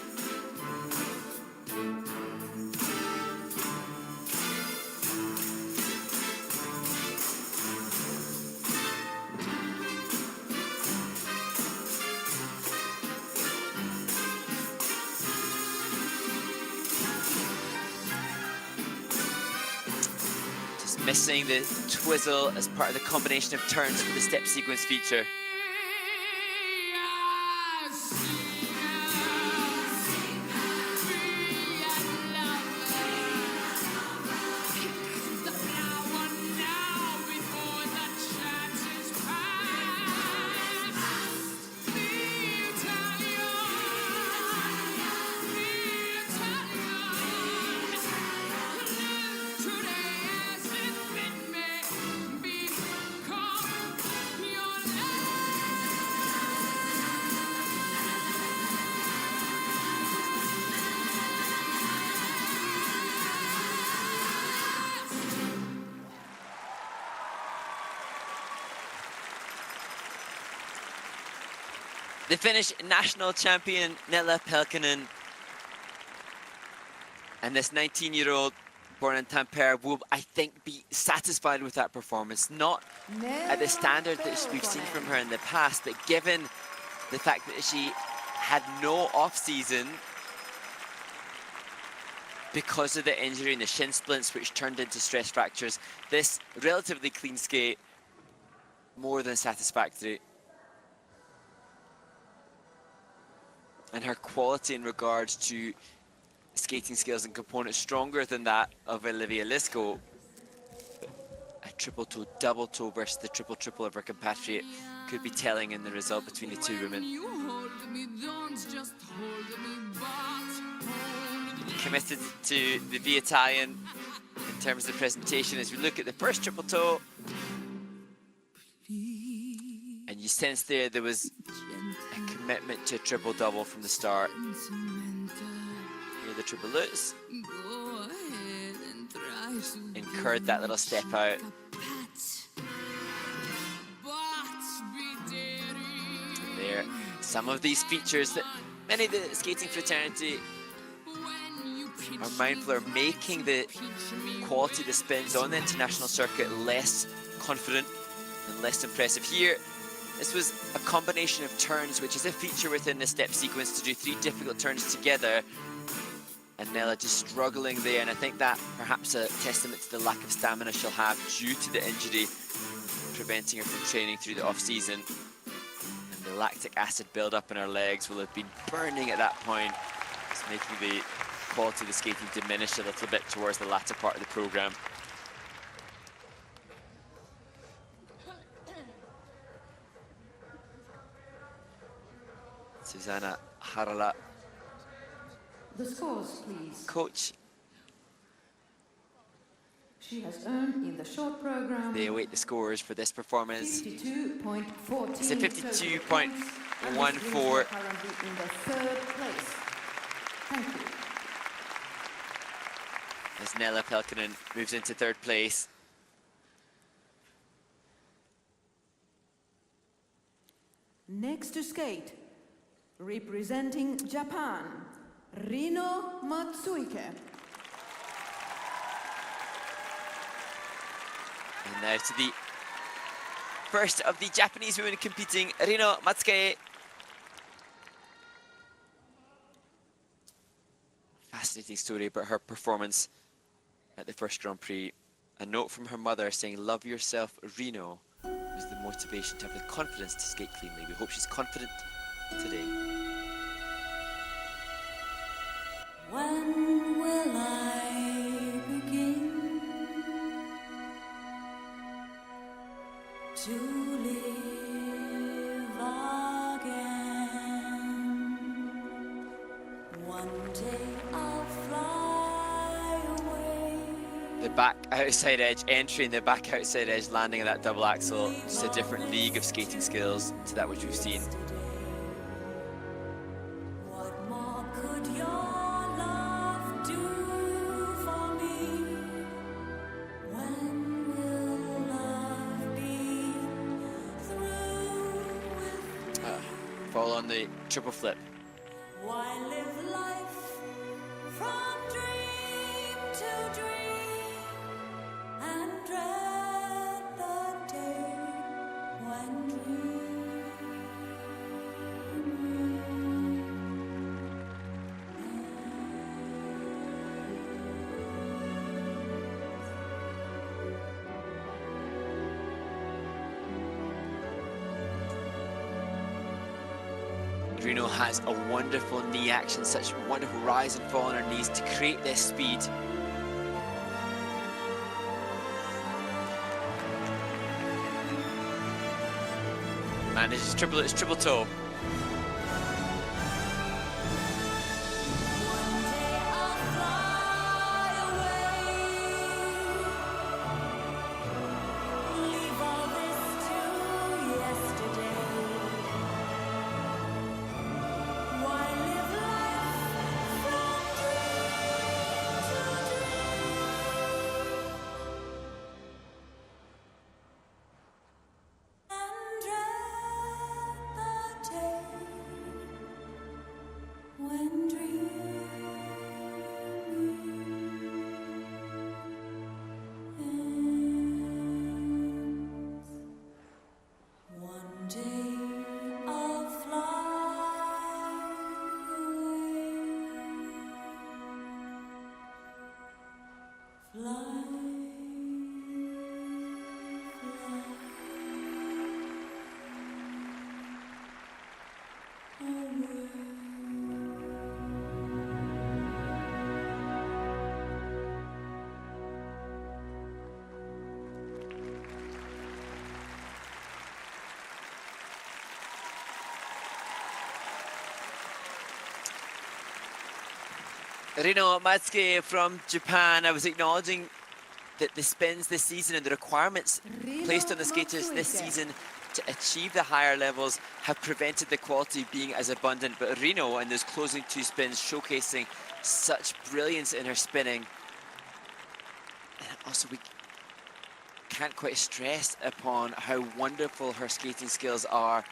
Just missing the twizzle as part of the combination of turns for the step sequence feature. The Finnish national champion Nella Pelkonen. And this 19-year-old born in Tampere will, I think, be satisfied with that performance. Not at the standard that we've seen from her in the past, but given the fact that she had no off-season because of the injury in the shin splints, which turned into stress fractures, this relatively clean skate, more than satisfactory. And her quality in regards to skating skills and components stronger than that of Olivia Lisko. A triple toe, double toe versus the triple triple of her compatriot could be telling in the result between the two women. You hold me, don't just hold me, but hold me. Committed to the Italian in terms of the presentation as we look at the first triple toe. And you sense there was a commitment to a triple double from the start. Here the triple lutz. Go ahead and try to Incurred that little step out. There, some of these features that many of the skating fraternity are mindful are making the quality of the spins on the international circuit less confident and less impressive. Here, this was a combination of turns, which is a feature within the step sequence, to do 3 difficult turns together. And Nella just struggling there, and I think that perhaps a testament to the lack of stamina she'll have due to the injury, preventing her from training through the off-season. And the lactic acid build-up in her legs will have been burning at that point. It's making the quality of the skating diminish a little bit towards the latter part of the program. Susanna Harala, The scores, please. coach. She has earned in the short program They await the scores for this performance. 52.14. It's a 52.14. Currently in the 3rd place. Thank you. As Nella Pelkonen moves into 3rd place. Next to skate, representing Japan, Rino Matsuike. And now to the first of the Japanese women competing, Rino Matsuke. Fascinating story about her performance at the first Grand Prix. A note from her mother saying, "Love yourself, Rino," was the motivation to have the confidence to skate cleanly. We hope she's confident today. When will I begin to live again? One day I'll fly away. The back outside edge entry and the back outside edge landing of that double axel. Just a different league of skating skills to that which we've seen. What more could your love do for me? When will love be through with? Fall on the triple flip. Why live life from dream to dream and dread the day when dreaming? Rino has a wonderful knee action, such wonderful rise and fall on her knees to create this speed. Manages triple toe. One day I'll fly away, leave all this to yesterday. Why live life from dream to dream and dread the day Rino Matsuke from Japan. I was acknowledging that the spins this season and the requirements placed on the skaters this season to achieve the higher levels have prevented the quality being as abundant. But Rino and those closing two spins showcasing such brilliance in her spinning. And also we can't quite stress upon how wonderful her skating skills are.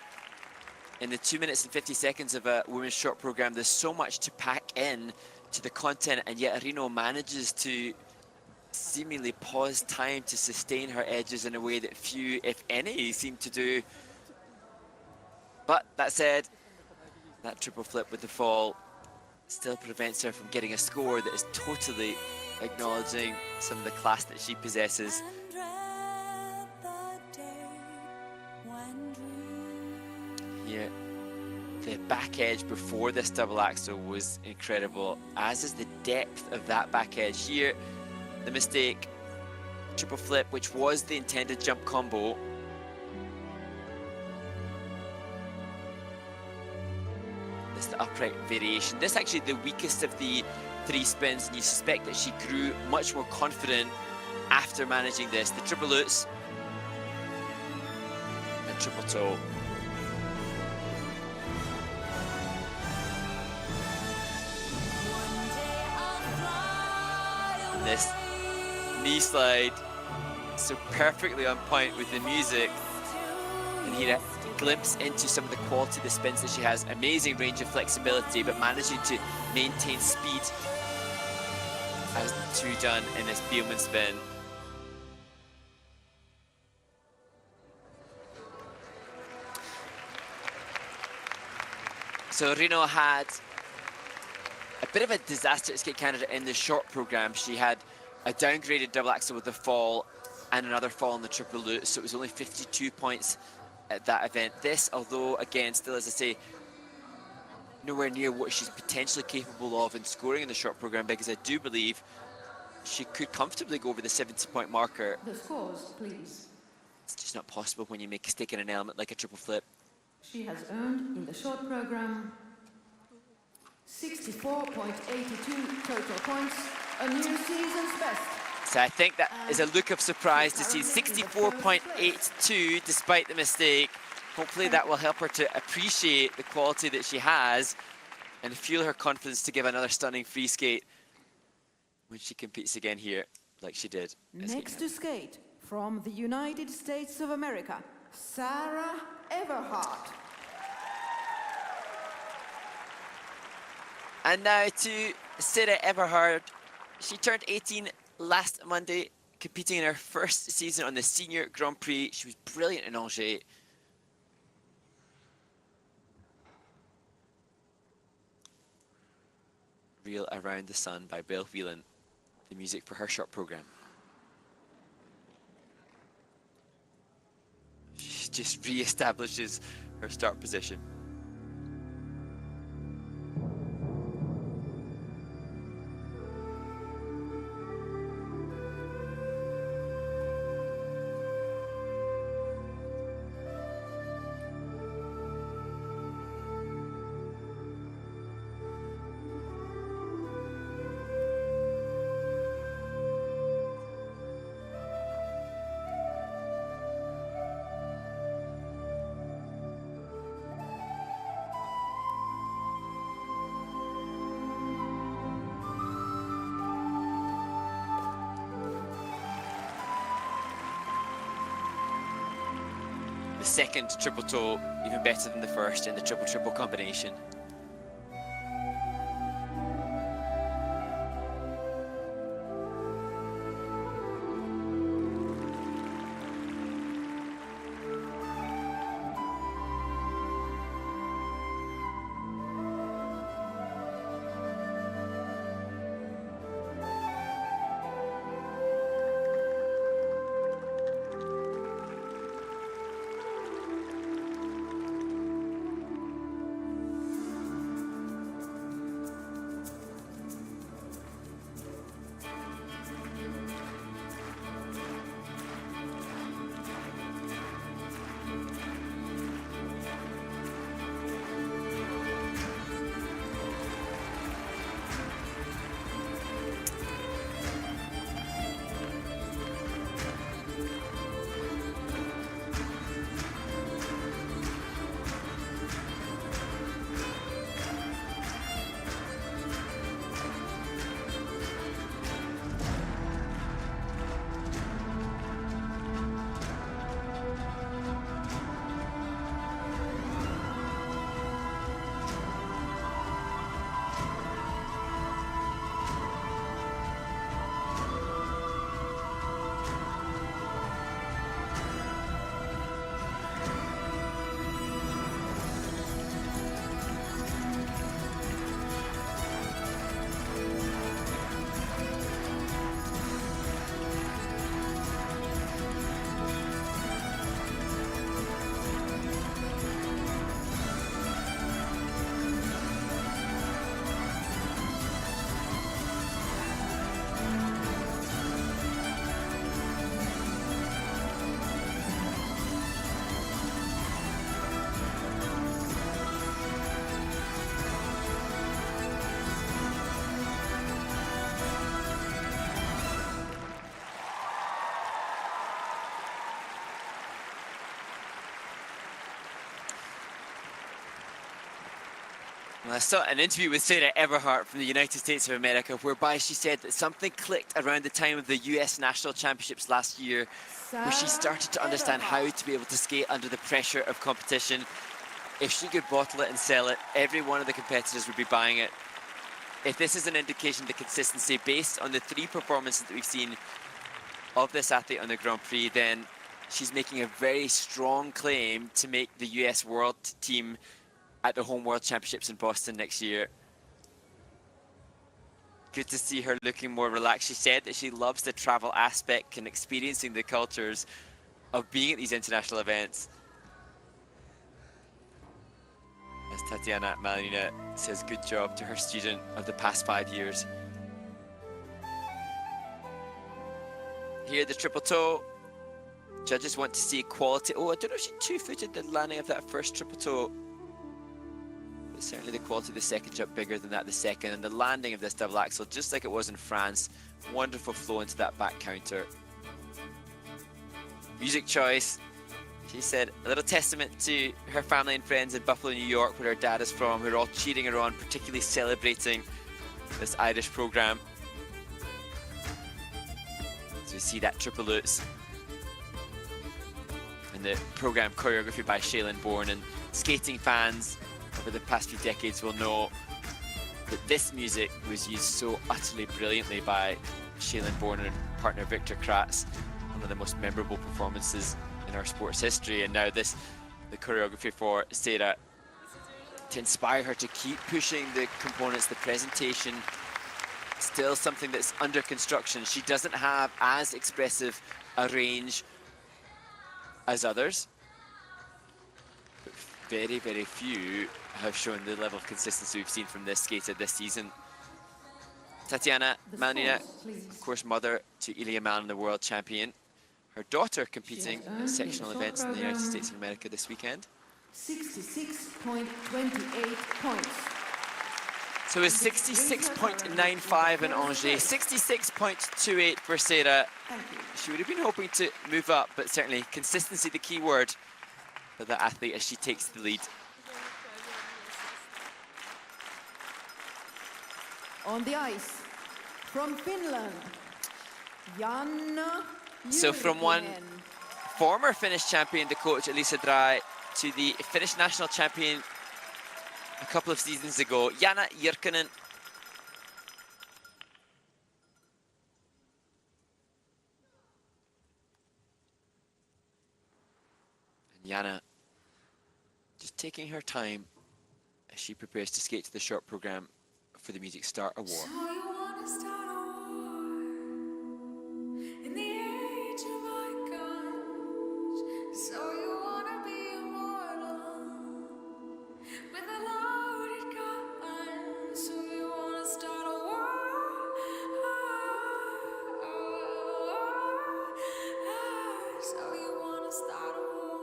In the 2 minutes and 50 seconds of a women's short program, there's so much to pack in to the content, and yet Rino manages to seemingly pause time to sustain her edges in a way that few, if any, seem to do. But that said, that triple flip with the fall still prevents her from getting a score that is totally acknowledging some of the class that she possesses. Yeah, the back edge before this double axel was incredible, as is the depth of that back edge. Here, the mistake, triple flip, which was the intended jump combo. This is the upright variation. This is actually the weakest of the three spins, and you suspect that she grew much more confident after managing this. The triple lutz and triple toe. This knee slide so perfectly on point with the music, and here a glimpse into some of the quality of the spins that she has. Amazing range of flexibility, but managing to maintain speed as the two done in this Bielmann spin. So Rino had a bit of a disaster at Skate Canada in the short program. She had a downgraded double axel with the fall and another fall in the triple lutz, so it was only 52 points at that event. This, although again, still, as I say, nowhere near what she's potentially capable of in scoring in the short program, because I do believe she could comfortably go over the 70-point marker. The scores, please. It's just not possible when you make a mistake in an element like a triple flip. She has earned in the short program 64.82 total points, a new season's best. So I think that is a look of surprise to see 64.82 despite the mistake. Hopefully that will help her to appreciate the quality that she has and fuel her confidence to give another stunning free skate when she competes again here, like she did. Next to skate, from the United States of America, Sarah Everhart. And now to Sarah Everhart. She turned 18 last Monday, competing in her first season on the Senior Grand Prix. She was brilliant in Angers. Reel Around the Sun by Bill Whelan, the music for her short program. She just re-establishes her start position. The second triple toe, even better than the first in the triple-triple combination. Well, I saw an interview with Sarah Everhart from the United States of America whereby she said that something clicked around the time of the US National Championships last year where she started to understand how to be able to skate under the pressure of competition. If she could bottle it and sell it, every one of the competitors would be buying it. If this is an indication of the consistency based on the 3 performances that we've seen of this athlete on the Grand Prix, then she's making a very strong claim to make the US World team at the Home World Championships in Boston next year. Good to see her looking more relaxed. She said that she loves the travel aspect and experiencing the cultures of being at these international events. As Tatiana Malinina says good job to her student of the past 5 years. Here, the triple toe. Judges want to see quality. Oh, I don't know if she two-footed the landing of that first triple toe. But certainly the quality of the second jump bigger than that of the second. And the landing of this double axel, just like it was in France. Wonderful flow into that back counter. Music choice. She said a little testament to her family and friends in Buffalo, New York, where her dad is from, who are all cheering her on, particularly celebrating this Irish program. So we see that triple lutz and the program choreography by Shailene Bourne, and skating fans over the past few decades will know that this music was used so utterly brilliantly by Shailene Bourne and partner Victor Kratz, one of the most memorable performances in our sports history. And now this, the choreography for Sarah, to inspire her to keep pushing the components, the presentation, still something that's under construction. She doesn't have as expressive a range as others, but very, very few have shown the level of consistency we've seen from this skater this season. Tatiana Malinina, of course, mother to Ilya Malin, the world champion. Her daughter competing at sectional events in the United States of America this weekend. 66.28 points. So it's 66.95 in Angers, 66.28 for Sarah. She would have been hoping to move up, but certainly consistency the key word for the athlete as she takes the lead. On the ice, from Finland, Janna. So from one former Finnish champion, the coach Elisa Drai, to the Finnish national champion a couple of seasons ago, Janna Jyrkönen. And Janna just taking her time as she prepares to skate to the short program for the Music Star Award. So you wanna start a war in the age of icons. So you wanna be immortal with a loaded gun. So you wanna start a war. So you wanna start a war.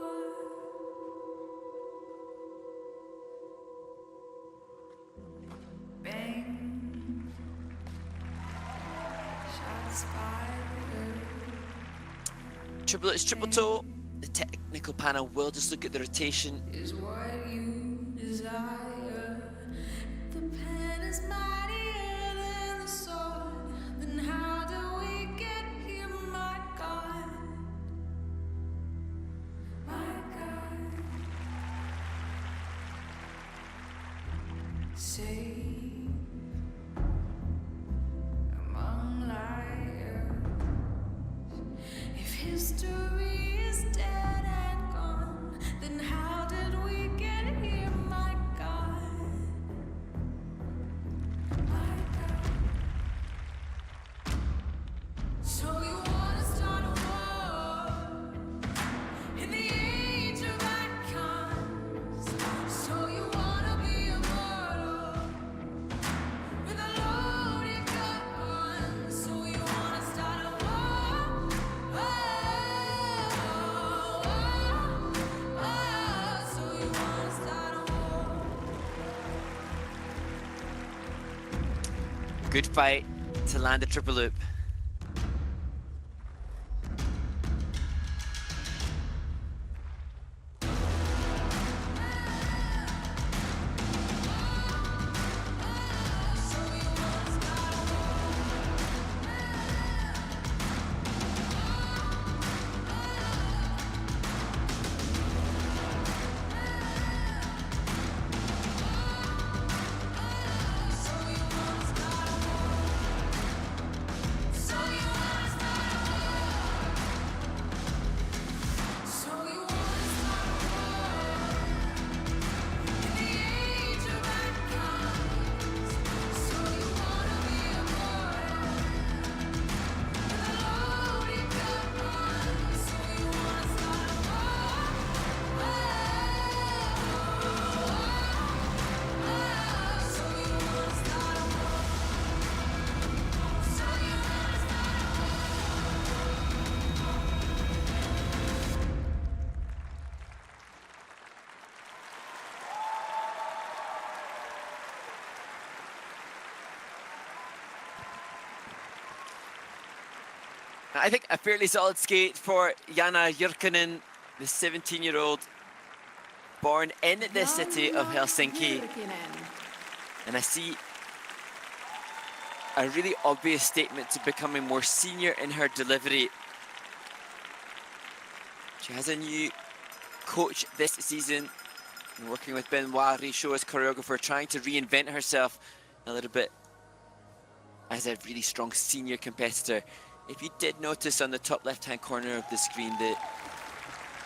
Bang. Shots fired. Triple H, triple toe. The technical panel will just look at the rotation. Is what you desire. The pen is mightier than the sword. Then how do we get here, my God? My God. Say among liars, if history is dead and gone, then how did we get here, my God? My God. So you wanna start a war in the age of icons. So you wanna be immortal with a loaded gun. So you wanna start a war. So you wanna start a war. Good fight to land the triple loop. I think a fairly solid skate for Jana Jyrkinen, the 17-year-old, born in the city of Helsinki. And I see a really obvious statement to becoming more senior in her delivery. She has a new coach this season, working with Benoit Richaud as choreographer, trying to reinvent herself a little bit as a really strong senior competitor. If you did notice on the top left-hand corner of the screen, the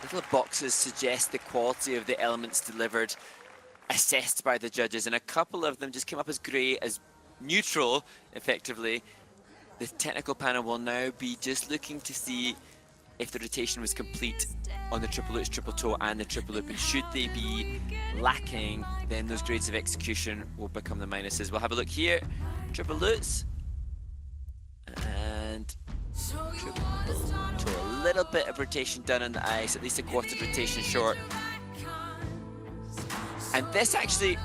little boxes suggest the quality of the elements delivered, assessed by the judges, and a couple of them just came up as grey, as neutral, effectively. The technical panel will now be just looking to see if the rotation was complete on the triple lutz, triple toe, and the triple loop, and should they be lacking, then those grades of execution will become the minuses. We'll have a look here. Triple lutz, and triple toe. A little bit of rotation done on the ice, at least a quarter rotation short. And this actually,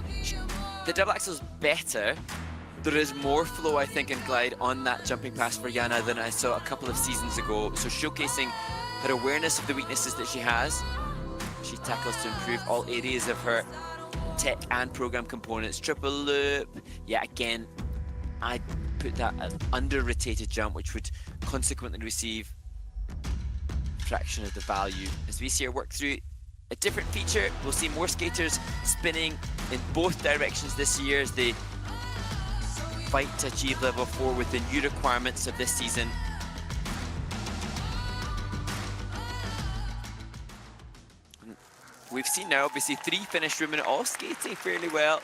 the double axel's better. There is more flow, I think, in glide on that jumping pass for Jana than I saw a couple of seasons ago. So showcasing her awareness of the weaknesses that she has. She tackles to improve all areas of her tech and program components. Triple loop, yeah, again, I'd put that an under-rotated jump, which would consequently receive a fraction of the value. As we see her work through a different feature, we'll see more skaters spinning in both directions this year as they fight to achieve level 4 with the new requirements of this season. We've seen now obviously 3 Finnish women all skating fairly well.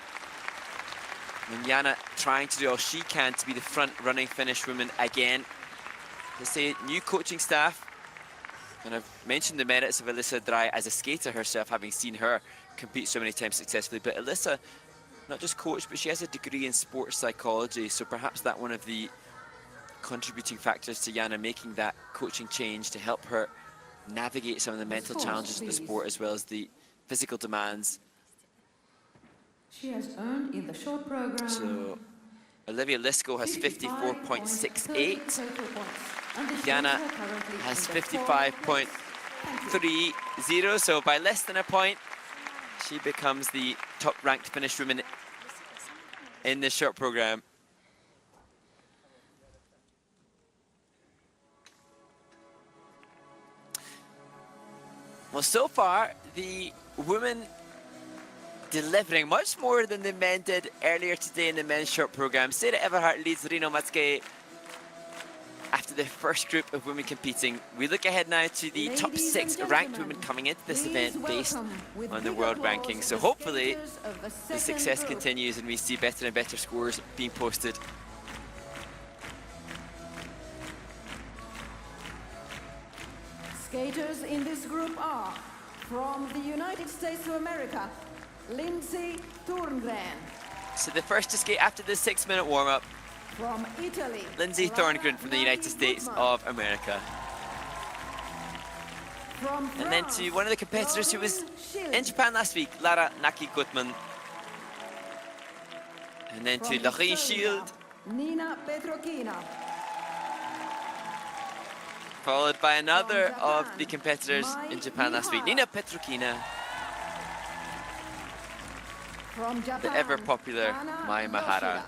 And Jana trying to do all she can to be the front running Finnish woman again. Let's say new coaching staff. And I've mentioned the merits of Alyssa Dry as a skater herself, having seen her compete so many times successfully. But Alyssa, not just coach, but she has a degree in sports psychology, so perhaps that one of the contributing factors to Jana making that coaching change to help her navigate some of the mental challenges of the sport as well as the physical demands. She has earned in the short program. So Olivia Lisko has 54.68. Jana has 55.30, so by less than a point, she becomes the top-ranked Finnish woman in this short program. Well, so far, the women delivering much more than the men did earlier today in the men's short program. Sarah Everhart leads Rino Matsuke after the first group of women competing. We look ahead now to the top 6 ranked women coming into this event based on the world rankings. So hopefully the success continues and we see better and better scores being posted. Skaters in this group are from the United States of America, Lindsay Thorngren. So the first to skate after the 6-minute warm-up, From Italy, Lindsay Thorngren from the United States of America. From And then to one of the competitors who was in Japan last week, Lara Naki-Gutman. And then to Lorraine Shield, Nina Petrokina. followed by another of the competitors in Japan last week, Nina Petrokina, From Japan, the ever-popular Mai Mahara.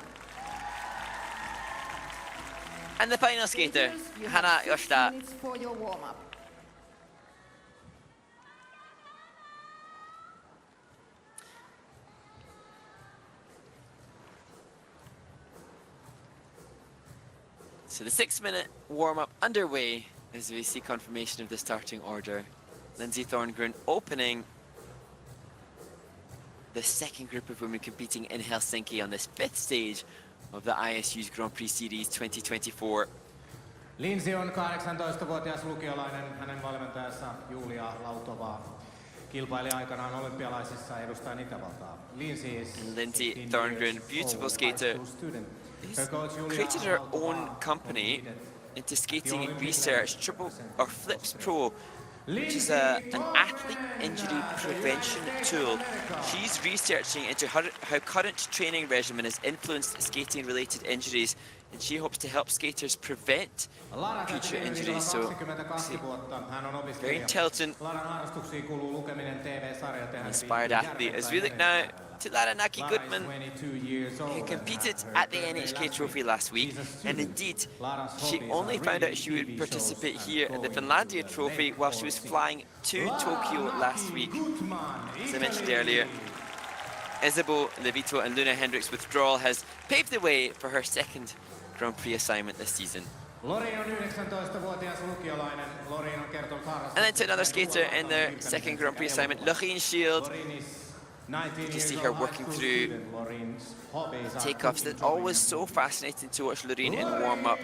And the final skater, You Hana have 6 Yoshida. minutes for your warm-up. So the 6-minute warm-up underway as we see confirmation of the starting order. Lindsay Thorngren opening the second group of women competing in Helsinki on this 5th stage of the ISU's Grand Prix Series 2024. Lindsay on 18-vuotias lukiolainen, hänen valmentajansa Julia Lautovaa. Kilpaili aikanaan olympialaisissa edustaen Itävaltaa. Lindsay is Lindsay 18 Thorngren, years beautiful old, skater. high school student. She's Her coach Julia created her Lautovaa own company into skating research, Triple or Flips Pro, which is an athlete injury prevention tool. She's researching into how current training regimen has influenced skating-related injuries and she hopes to help skaters prevent Lara future täytti injuries. So 22 vuotta. Hän on very opiskelija. intelligent, Laran harrastuksiin kuuluu lukeminen, TV-sarjat ja hän inspired viihtyy athlete. As we järvenpäin look now veneenpäin. to Lara Naki Lara is Goodman, 22 years old who and competed had her at the birthday NHK last Trophy week. last week, She's a and student. indeed, Lara's she hobbies only are found reading out she would TV participate shows here and at the going Finlandia to the Trophy lake while she was or flying to Tokyo last week. As I mentioned earlier, Isabeau Levito and Luna Hendricks' withdrawal has paved the way for her second Grand Prix assignment this season. Lori on 19-vuotias lukiolainen. Lori on kertonut And then to another skater in their second Grand Prix assignment, Lorraine Shield. You can see her working through takeoffs. That's always so fascinating to watch Lorraine in warm-up,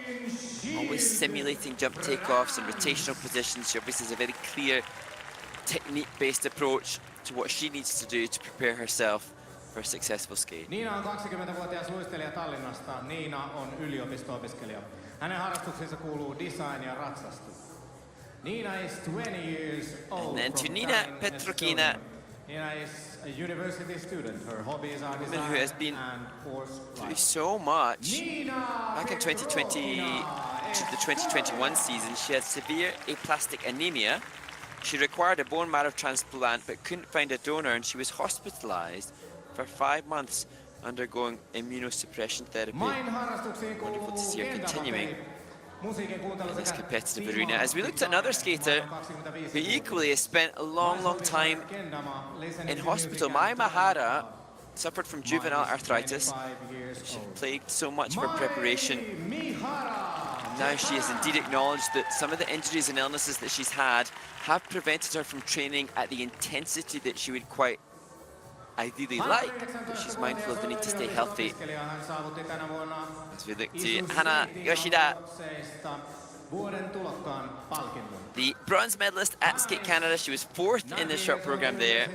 always simulating jump takeoffs and rotational positions. She obviously has a very clear technique-based approach to what she needs to do to prepare herself for a successful skate. Niina on 20-vuotias luistelija Tallinnasta. Niina on yliopisto-opiskelija. Hänen harrastuksensa kuuluu design ja ratsastus. Niina is 20 years old. And then to from Nina Tallinn, Petrokina, Estonia. Niina is a university student. Her hobbies are woman design who has been and horse through riding. so much. Niina Back in 2020 to the 2021 season, she had severe aplastic anemia. She required a bone marrow transplant but couldn't find a donor, and she was hospitalized for 5 months undergoing immunosuppression therapy. Wonderful to see her continuing in this competitive arena. As we looked at another skater who equally has spent a long time in hospital, Mai Mahara suffered from juvenile arthritis. She plagued so much for preparation. And now she has indeed acknowledged that some of the injuries and illnesses that she's had have prevented her from training at the intensity that she would quite ideally like, but she's mindful of the need to stay healthy. As we look to Hana Yoshida, the bronze medalist at Skate Canada. She was 4th in the short program there.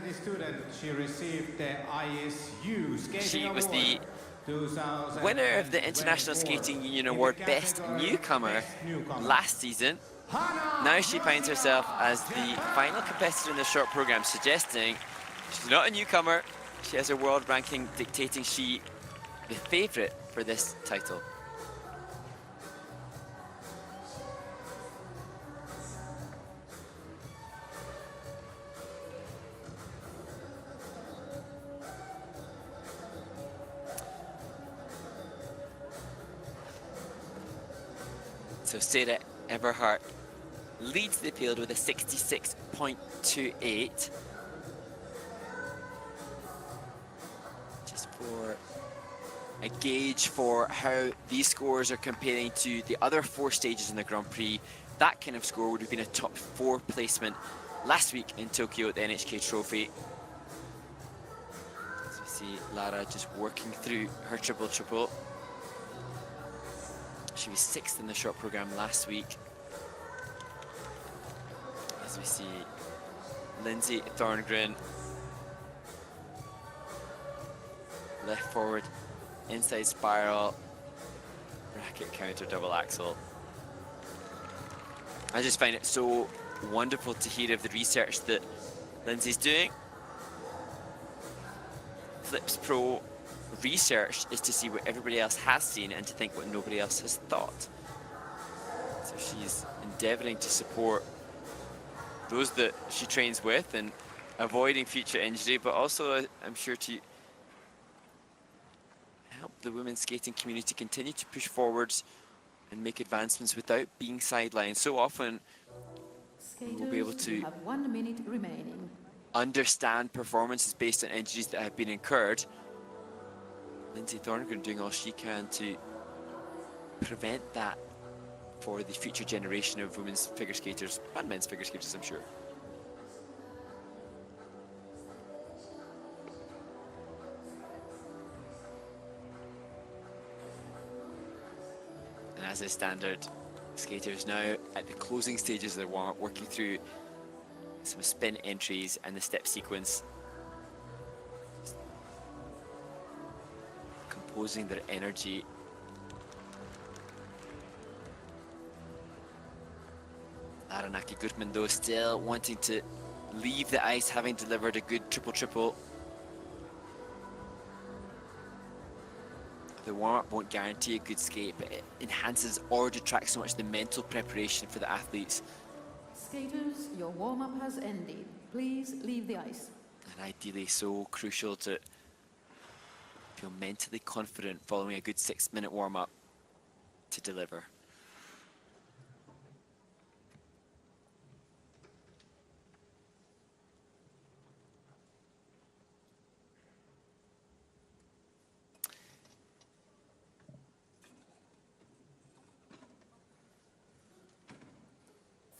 She was the winner of the International Skating Union Award Best Newcomer last season. Now she finds herself as the final competitor in the short program, suggesting she's not a newcomer. She has her world ranking dictating she the favourite for this title. So Sarah Everhart leads the field with a 66.28. Just for a gauge for how these scores are comparing to the other 4 stages in the Grand Prix, that kind of score would have been a top 4 placement last week in Tokyo at the NHK Trophy. As we see Lara just working through her triple-triple. She was 6th in the short program last week. As we see Lindsay Thorngren, left forward, inside spiral, bracket counter double axel. I just find it so wonderful to hear of the research that Lindsay's doing. Flips Pro research is to see what everybody else has seen and to think what nobody else has thought. So she's endeavouring to support those that she trains with and avoiding future injury, but also I'm sure to help the women's skating community continue to push forwards and make advancements without being sidelined. So often we'll be able to have 1 minute remaining. understand performances based on injuries that have been incurred. Lindsay Thorngren doing all she can to prevent that for the future generation of women's figure skaters and men's figure skaters, I'm sure. And as is standard, skaters now at the closing stages of their warm-up, working through some spin entries and the step sequence, composing their energy. Lara Naki Goodman though still wanting to leave the ice, having delivered a good triple-triple. The warm-up won't guarantee a good skate, but it enhances or detracts so much the mental preparation for the athletes. Skaters, your warm-up has ended. Please leave the ice. And ideally so crucial to feel mentally confident following a good 6-minute warm-up to deliver.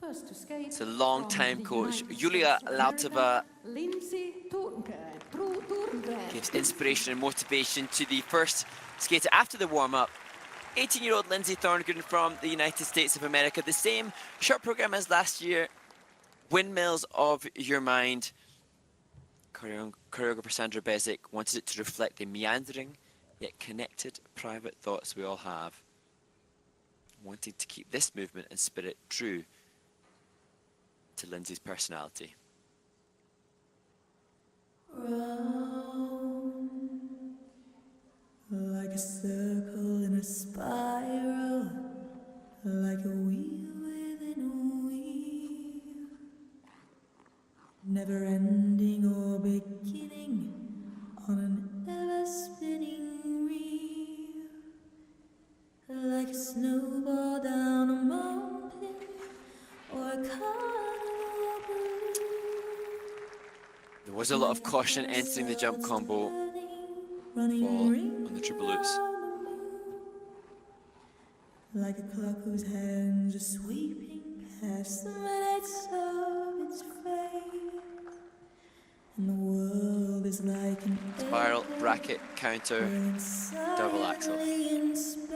First to skate. It's a long-time from the coach, United Julia States of America, Lautova, Lindsay Turngren. gives inspiration and motivation to the first skater after the warm-up. 18-year-old Lindsay Thorngren from the United States of America. The same short program as last year, Windmills of Your Mind. Choreographer Sandra Bezic wanted it to reflect the meandering yet connected private thoughts we all have. Wanting to keep this movement and spirit true to Lindsay's personality. Round like a circle in a spiral, like a wheel within a wheel, never ending or beginning on an ever spinning reel, like a snowball down a mountain or a carnival balloon. There was a lot of caution entering the jump combo. Fall on the triple loops. Like a clock whose hands are sweeping past the minutes of its face, and the world is like an Spiral, bracket, counter, double axel. in space,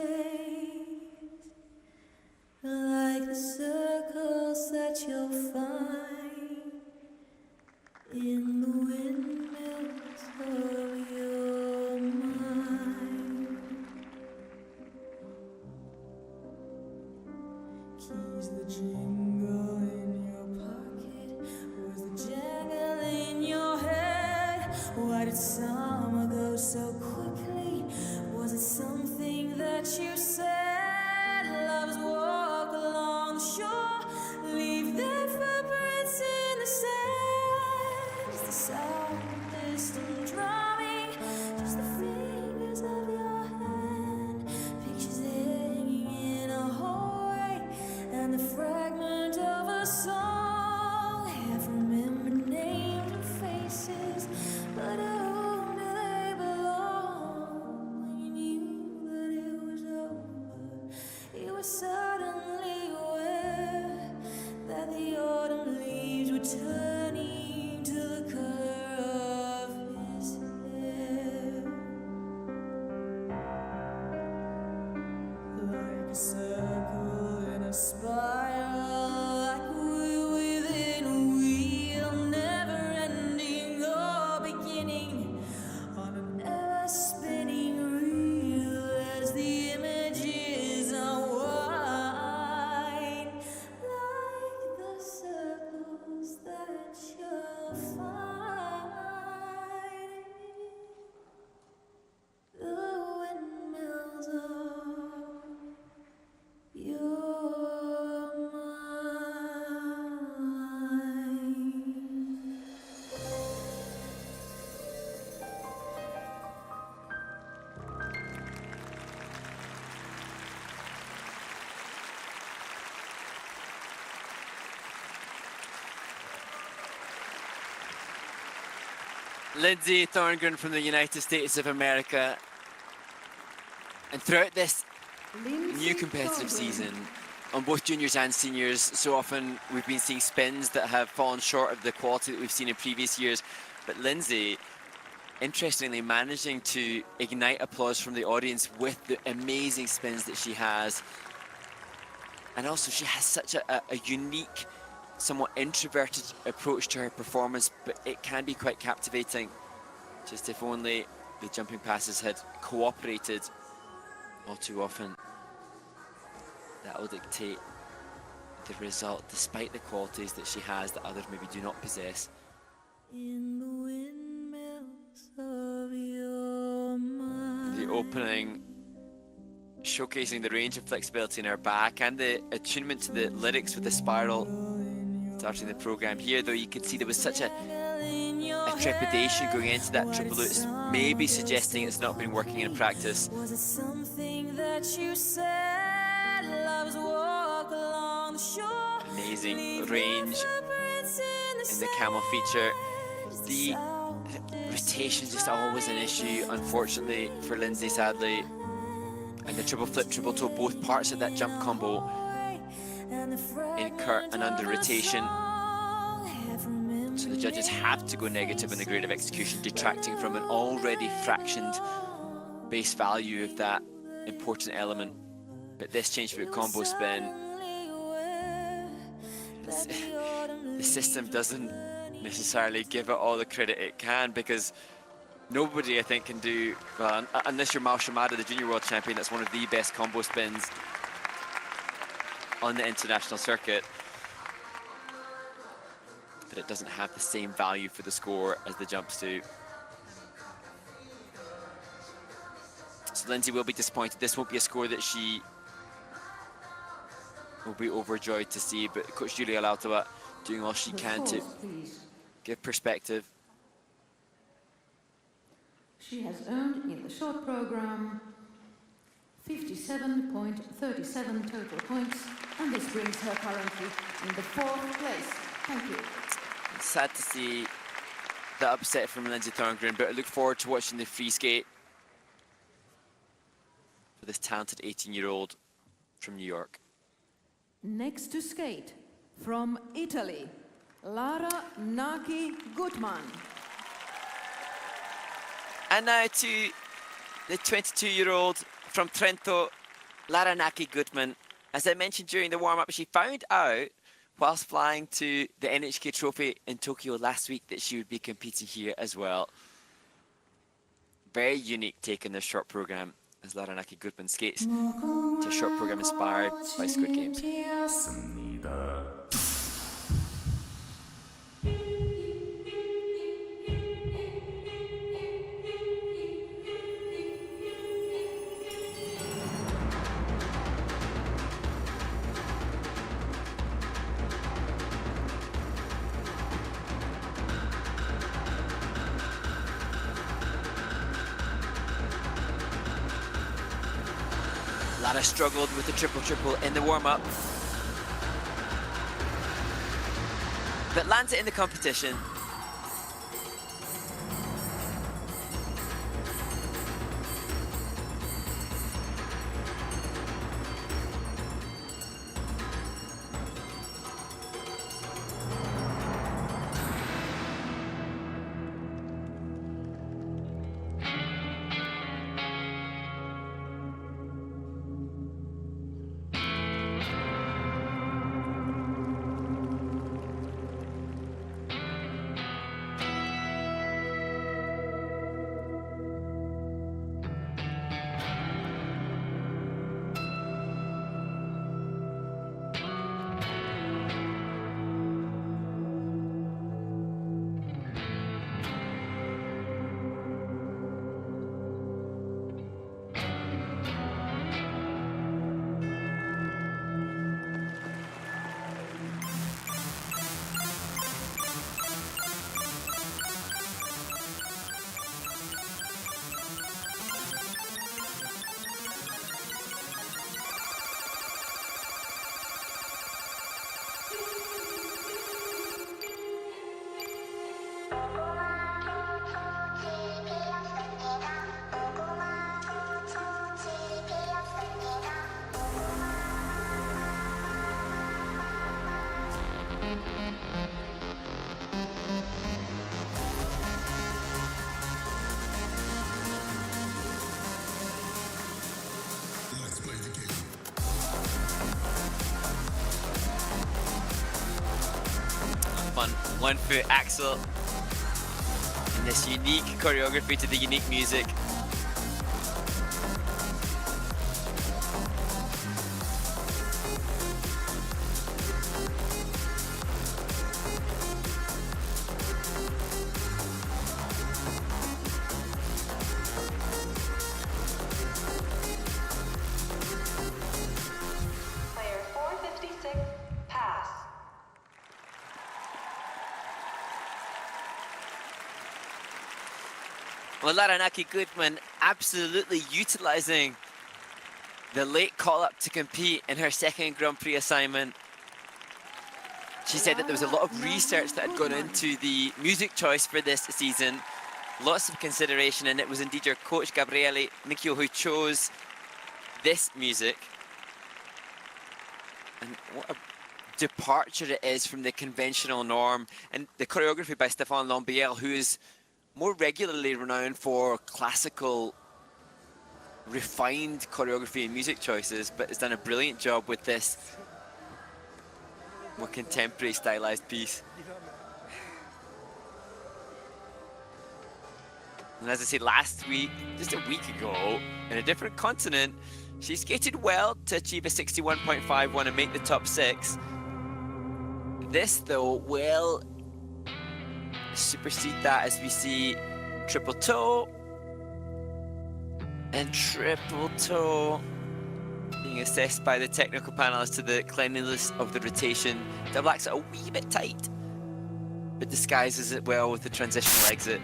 like the circles that you'll find in the windmills of your mind. Keys the jingle in your pocket, was the jangle in your head? Why did summer go so quickly? Was it something that you said? Lovers walk along the shore, leave their footprints in the sand. It's the sound of distant drumming, just the fingers of your hand. Pictures hanging in a hallway, and the fragment of a song. Half remembered names and faces, but to whom do they belong? When you knew that it was over, you were suddenly aware that the autumn leaves were turning to the color of his hair. Like a circle in a spiral, like a wheel within a wheel, never ending or beginning on an ever spinning reel, as the images unwind, like the circles that you'll find in the windmills of your mind. Lindsay Thorngren from the United States of America. And throughout this new competitive season, on both juniors and seniors, so often we've been seeing spins that have fallen short of the quality that we've seen in previous years. But Lindsay, interestingly, managing to ignite applause from the audience with the amazing spins that she has. And also she has such a unique, somewhat introverted approach to her performance, but it can be quite captivating. Just if only the jumping passes had cooperated. All too often, that will dictate the result, despite the qualities that she has that others maybe do not possess. In the windmills of your mind. The opening showcasing the range of flexibility in her back and the attunement to the lyrics with the spiral starting the program here, though you could see there was such a trepidation going into that triple lutz, maybe suggesting it's not been working in practice. Was it something that you said? Love's walk along the shore. Amazing range in the camel feature. The rotation just always an issue, unfortunately, for Lindsay, sadly. And the triple flip, triple toe, both parts of that jump combo incur an under rotation. So the judges have to go negative in the grade of execution, detracting from an already fractioned base value of that important element. But this change foot combo spin, the system doesn't necessarily give it all the credit it can, because nobody, I think, can do, well, unless you're Mal Shamada, the junior world champion, that's one of the best combo spins on the international circuit. But it doesn't have the same value for the score as the jumps do. So Lindsay will be disappointed. This won't be a score that she will be overjoyed to see, but Coach Julia Lautava doing all she can to give perspective. She has earned in the short program 57.37 total points, and this brings her currently in the 4th place. Thank you. It's sad to see the upset from Lindsay Thorngren, but I look forward to watching the free skate for this talented 18-year-old from New York. Next to skate, from Italy, Lara Naki-Gutman. And now to the 22-year-old from Trento, Lara Naki-Gutman. As I mentioned during the warm-up, she found out whilst flying to the NHK Trophy in Tokyo last week that she would be competing here as well. Very unique take on this short program as Lara Naki-Gutman skates to a short program inspired by Squid Games. Lara struggled with the triple-triple in the warm-up, but lands it in the competition. Fun 1-foot axel and this unique choreography to the unique music. Well, Laranaki Goodman absolutely utilising the late call-up to compete in her second Grand Prix assignment. She said that there was a lot of research that had gone into the music choice for this season. Lots of consideration, and it was indeed your coach, Gabriele Micchio, who chose this music. And what a departure it is from the conventional norm. And the choreography by Stéphane Lambiel, who is more regularly renowned for classical, refined choreography and music choices, but has done a brilliant job with this more contemporary stylized piece. And as I said last week, just a week ago, in a different continent, she skated well to achieve a 61.51 and make the top 6. This, though, will supersede that as we see triple toe and triple toe being assessed by the technical panel as to the cleanliness of the rotation. Double axe a wee bit tight, but disguises it well with the transitional exit.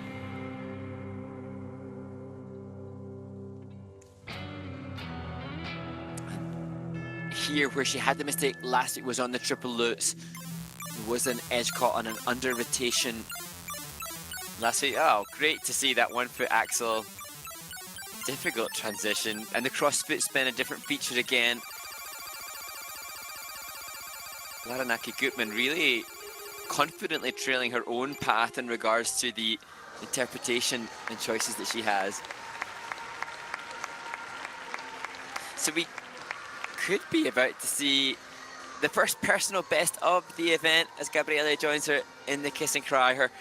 Here, where she had the mistake last week, was on the triple lutz. There was an edge caught on an under rotation last week. Oh, great to see that 1 foot axel. Difficult transition, and the cross foot spin, a different feature again. Laranaki Gutman really confidently trailing her own path in regards to the interpretation and choices that she has. So we could be about to see the first personal best of the event as Gabriele joins her in the kiss and cry. Her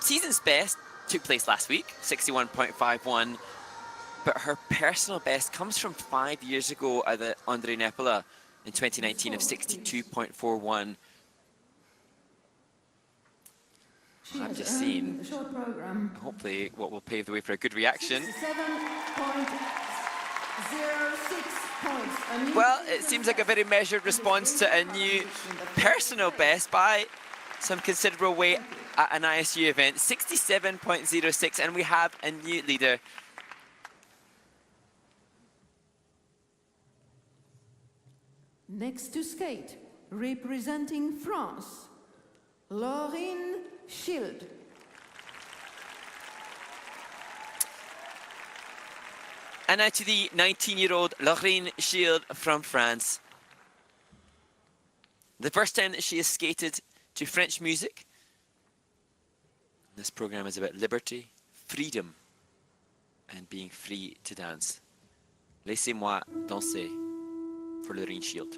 season's best took place last week, 61.51. But her personal best comes from 5 years ago at the Andre Nepola in 2019 of 62.41. I'm just seeing, hopefully, what will pave the way for a good reaction. 7.06 points. Well, it seems like a very measured response to a new personal best by some considerable weight at an ISU event, 67.06, and we have a new leader. Next to skate, representing France, Laurine Schild. And now to the 19-year-old Laurine Schild from France. The first time that she has skated to French music. This program is about liberty, freedom, and being free to dance. Laissez-moi danser for Laurine Schild.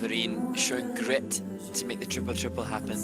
Laurine showing grit to make the triple happen.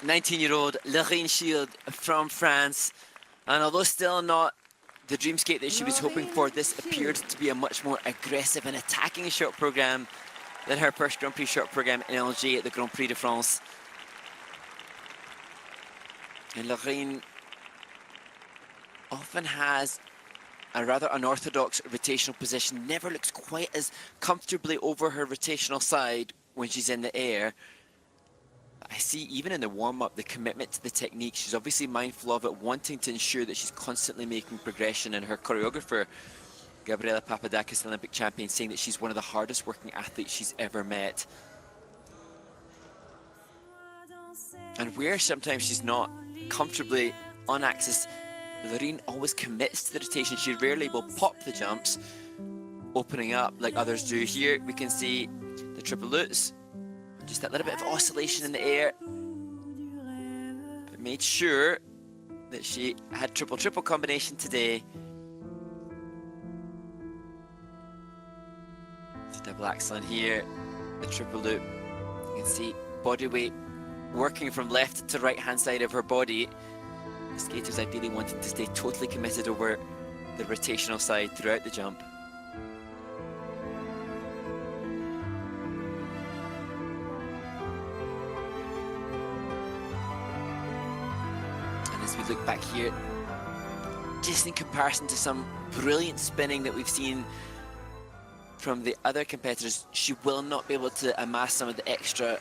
19-year-old Lorraine Shield from France. And although still not the dream skate that she was hoping for, this appeared to be a much more aggressive and attacking short program than her first Grand Prix short program in Alger at the Grand Prix de France. And Lorraine often has a rather unorthodox rotational position, never looks quite as comfortably over her rotational side when she's in the air. I see even in the warm-up the commitment to the technique. She's obviously mindful of it, wanting to ensure that she's constantly making progression, and her choreographer Gabriela Papadakis, the Olympic champion, saying that she's one of the hardest working athletes she's ever met. And where sometimes she's not comfortably on axis, Lorraine always commits to the rotation. She rarely will pop the jumps, opening up like others do. Here we can see the triple lutz, just that little bit of oscillation in the air, but made sure that she had triple combination today. The double axel in here, the triple loop. You can see body weight working from left to right hand side of her body. The skaters ideally wanted to stay totally committed over the rotational side throughout the jump. And as we look back here, just in comparison to some brilliant spinning that we've seen from the other competitors, she will not be able to amass some of the extra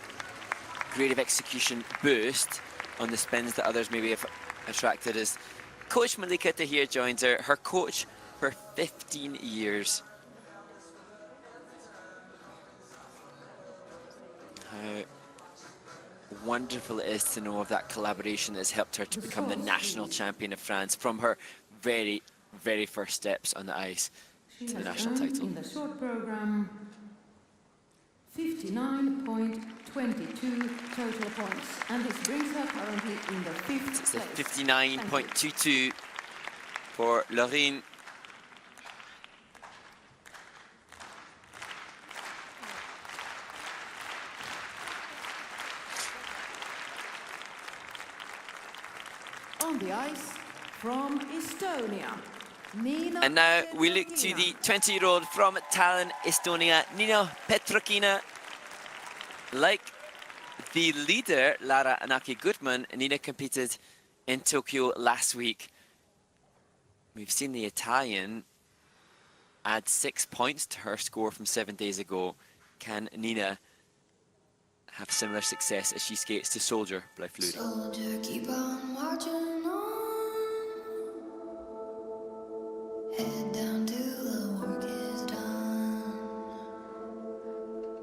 grade of execution boost on the spins that others maybe have attracted. As Coach Malika Tahir joins her, her coach for 15 years. How wonderful it is to know of that collaboration that has helped her to become the national champion of France from her very, very first steps on the ice to the national title. In the short program, 59.22 total points, and this brings her currently in the 5th It's a place. 59.22 for Lorraine. On the ice from Estonia, Nina. And now we look to the 20-year-old from Tallinn, Estonia, Nina Petrokina. Like the leader, Lara Anaki-Gutman, Nina competed in Tokyo last week. We've seen the Italian add 6 points to her score from 7 days ago. Can Nina have similar success as she skates to Soldier by Fleury? Soldier, keep on marching on. Head down till the work is done.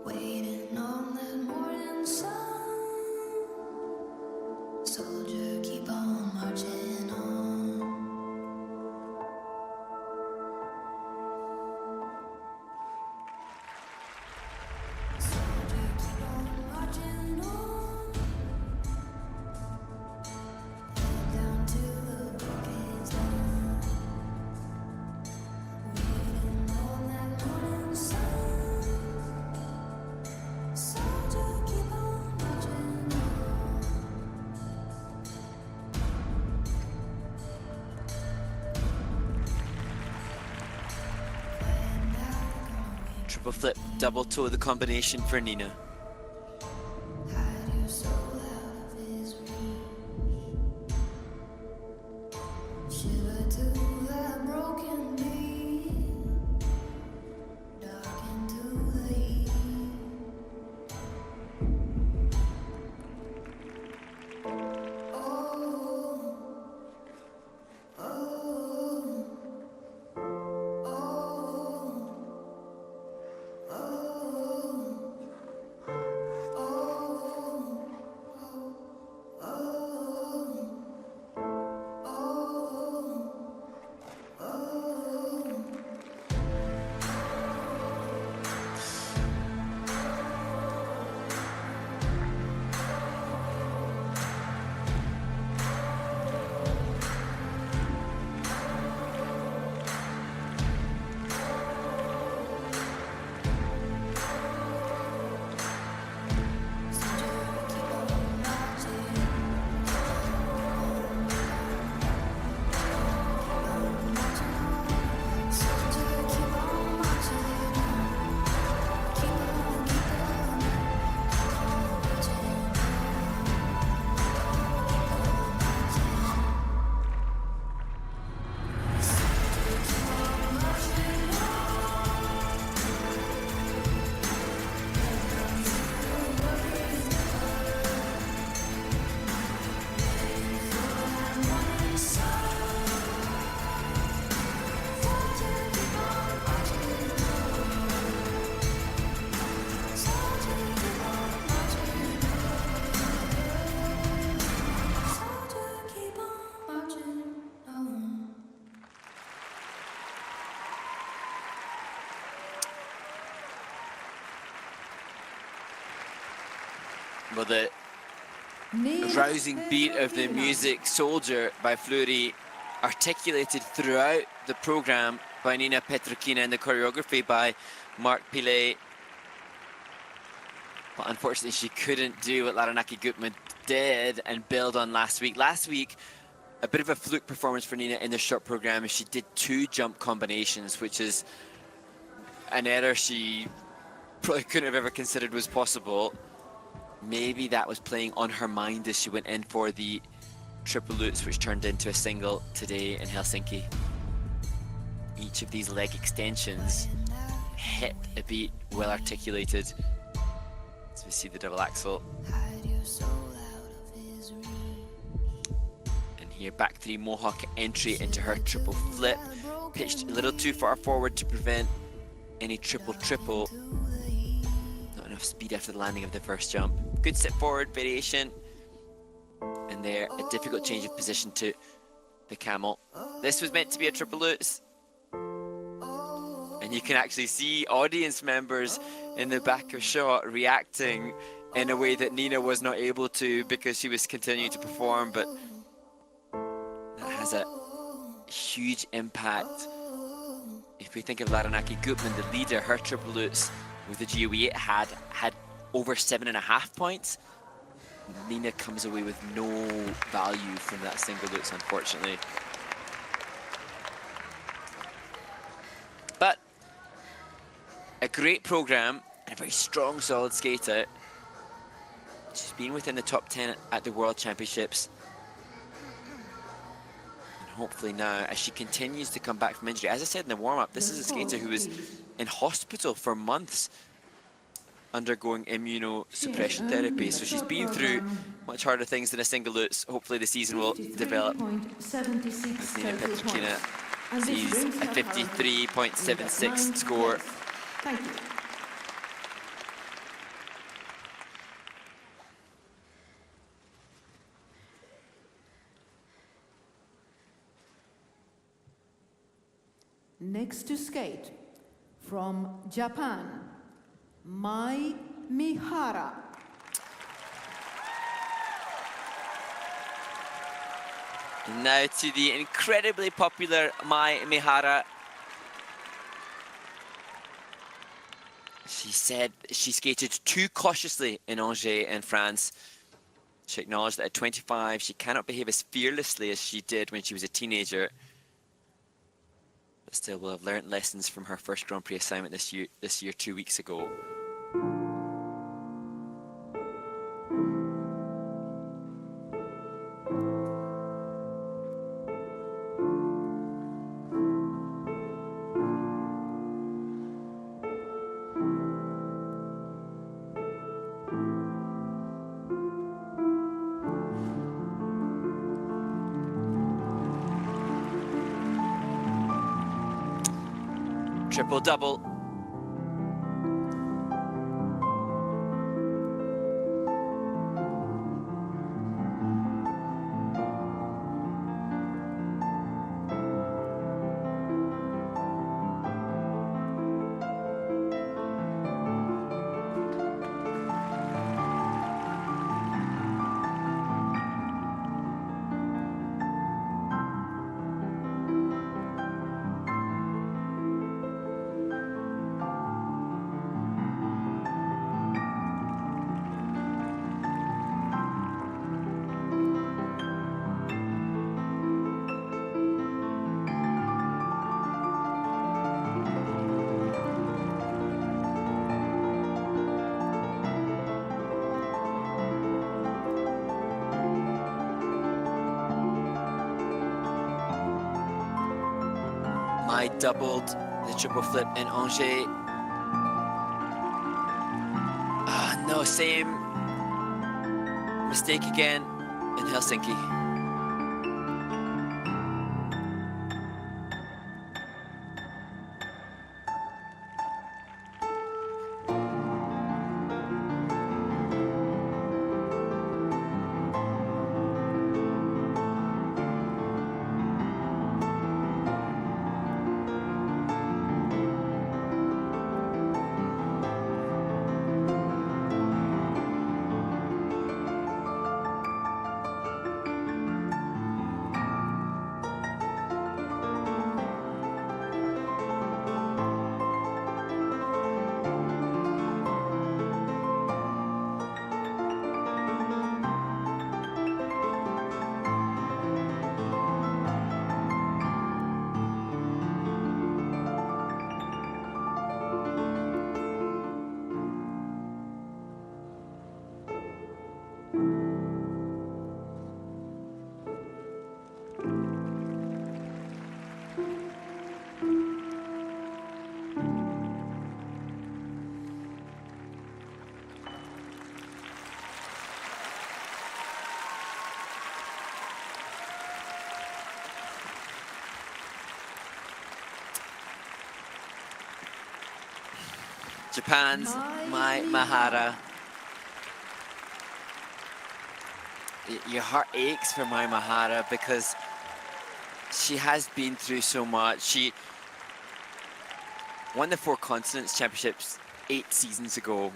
Waiting on that morning sun. Soldier, keep on marching on. Soldier, keep on marching on. Head down till the work is done. Waiting on that morning sun. Soldier, keep on marching on. Triple flip, double toe the combination for Nina. Hide your soul out of his reach. Shiver to that broken beat. Dark into the heat. Oh, oh, oh, oh. Well, the rousing beat of the music Soldier by Fleury, articulated throughout the program by Nina Petrokina, and the choreography by Mark Pilet. But unfortunately, she couldn't do what Laranaki Gutman did and build on last week. Last week, a bit of a fluke performance for Nina in the short program. She did 2 jump combinations, which is an error she probably couldn't have ever considered was possible. Maybe that was playing on her mind as she went in for the triple lutz, which turned into a single today in Helsinki. Each of these leg extensions hit a beat well articulated. As we see the double axel. And here back 3 Mohawk entry into her triple flip. Pitched a little too far forward to prevent any triple. Not enough speed after the landing of the first jump. Good step forward variation. And there, a difficult change of position to the camel. This was meant to be a triple lutz. And you can actually see audience members in the back of shot reacting in a way that Nina was not able to because she was continuing to perform, but that has a huge impact. If we think of Laranaki Gutman, the leader, her triple lutz with the GOE had over 7.5 points. Nina comes away with no value from that single lutz, unfortunately. But a great program and a very strong, solid skater. She's been within the top 10 at the World Championships. And hopefully now, as she continues to come back from injury, as I said in the warm-up, this is a skater who was in hospital for months undergoing immunosuppression therapy. So she's been through much harder things than a single lutz. Hopefully the season will develop. As Nina Petrokina sees a 53.76 score. Thank you. Next to skate, from Japan, Mai Mihara. And now to the incredibly popular Mai Mihara. She said she skated too cautiously in Angers in France. She acknowledged that at 25 she cannot behave as fearlessly as she did when she was a teenager. But still will have learnt lessons from her first Grand Prix assignment this year 2 weeks ago. Triple double. Mai doubled the triple flip in Angers. No, same mistake again in Helsinki. Japan's Mai Mahara. Your heart aches for Mai Mahara because she has been through so much. She won the Four Continents Championships 8 seasons ago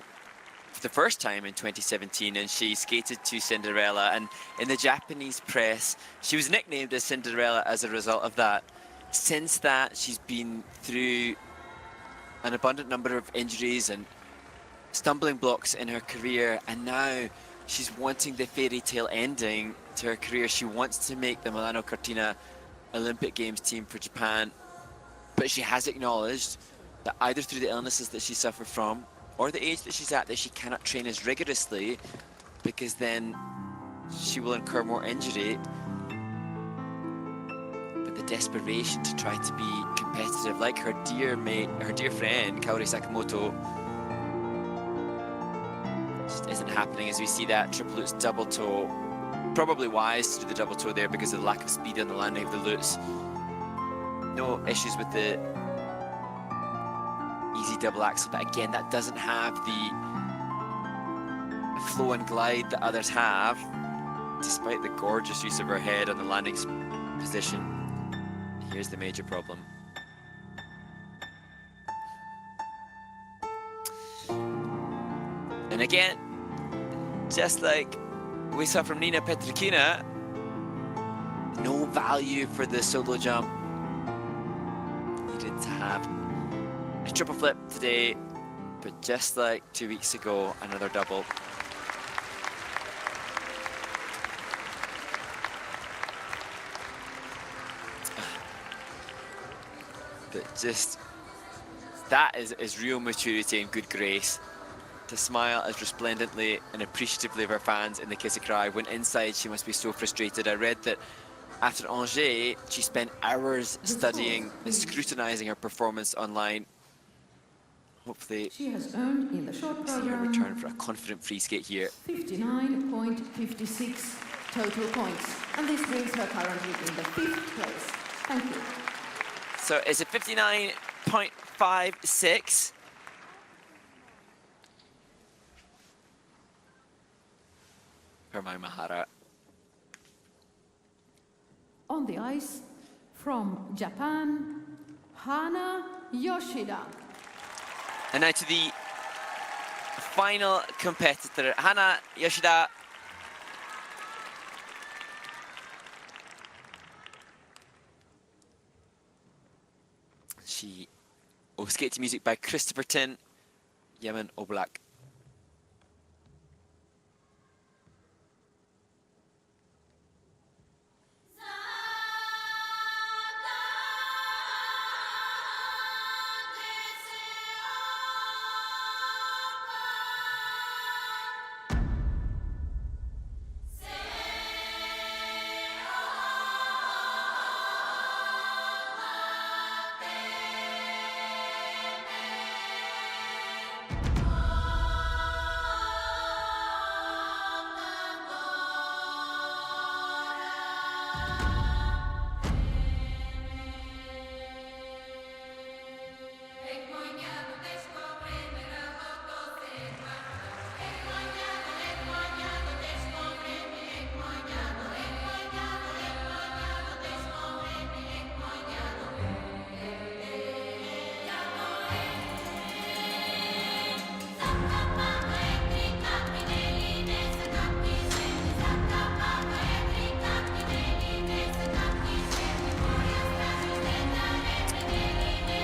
for the first time in 2017, and she skated to Cinderella. And in the Japanese press, she was nicknamed as Cinderella as a result of that. Since that, she's been through an abundant number of injuries and stumbling blocks in her career, and now she's wanting the fairy tale ending to her career. She wants to make the Milano Cortina Olympic Games team for Japan, but she has acknowledged that either through the illnesses that she suffered from or the age that she's at, that she cannot train as rigorously because then she will incur more injury. But the desperation to try to be competitive, like her dear mate, her dear friend Kaori Sakamoto, just isn't happening. As we see that triple lutz double toe, probably wise to do the double toe there because of the lack of speed on the landing of the lutz. No issues with the easy double axel, but again, that doesn't have the flow and glide that others have, despite the gorgeous use of her head on the landing position. Here's the major problem. And again, just like we saw from Nina Petrikina, no value for the solo jump. Needed to have a triple flip today, but just like 2 weeks ago, another double. But just, that is real maturity and good grace. To smile as resplendently and appreciatively of her fans in the kiss of cry, when inside she must be so frustrated. I read that after Angers, she spent hours studying and scrutinizing her performance online. Hopefully, She has earned in the short see her program return for a confident free skate here. 59.56 total points, and this brings her currently in the 5th place. Thank you. So it's a 59.56. For Mai Mahara. On the ice, from Japan, Hana Yoshida. And now to the final competitor, Hana Yoshida. She will skate to music by Christopher Tin, Yemen Oblak.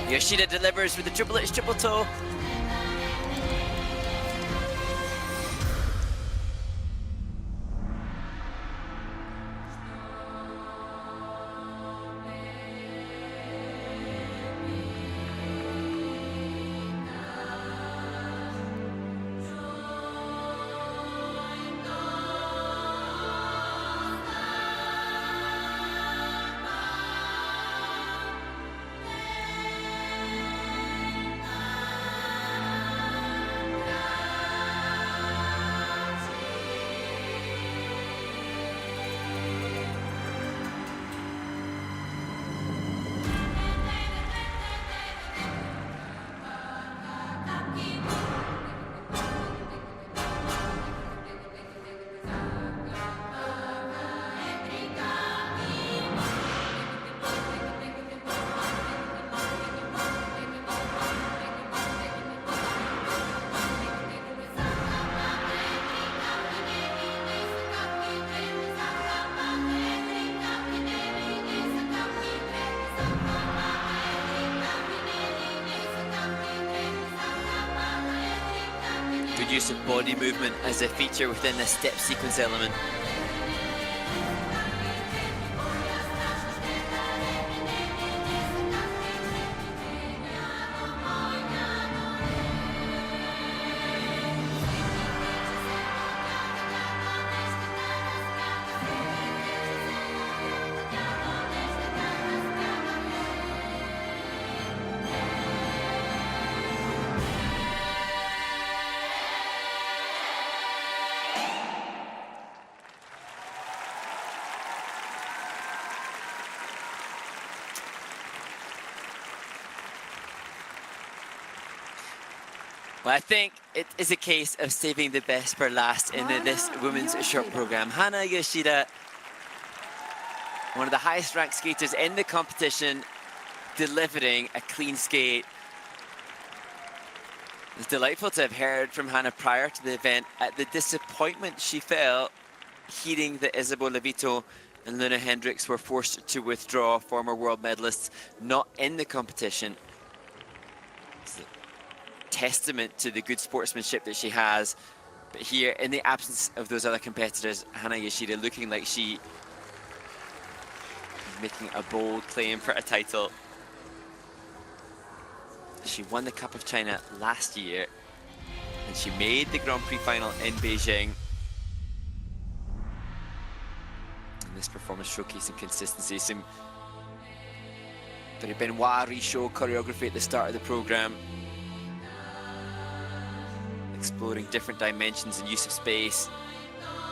Yoshida delivers with the triple hitch triple toe. good use of body movement as a feature within the step sequence element. Well, I think it is a case of saving the best for last in this women's short program. Hana Yoshida, one of the highest ranked skaters in the competition, delivering a clean skate. It's delightful to have heard from Hana prior to the event at the disappointment she felt hearing that Isabel Levito and Luna Hendricks were forced to withdraw, former world medalists not in the competition. It's a testament to the good sportsmanship that she has. But here, in the absence of those other competitors, Hana Yoshida looking like she is making a bold claim for a title. She won the Cup of China last year, and she made the Grand Prix final in Beijing. And this performance showcasing consistency, some very Benoit Richaud choreography at the start of the program, exploring different dimensions and use of space.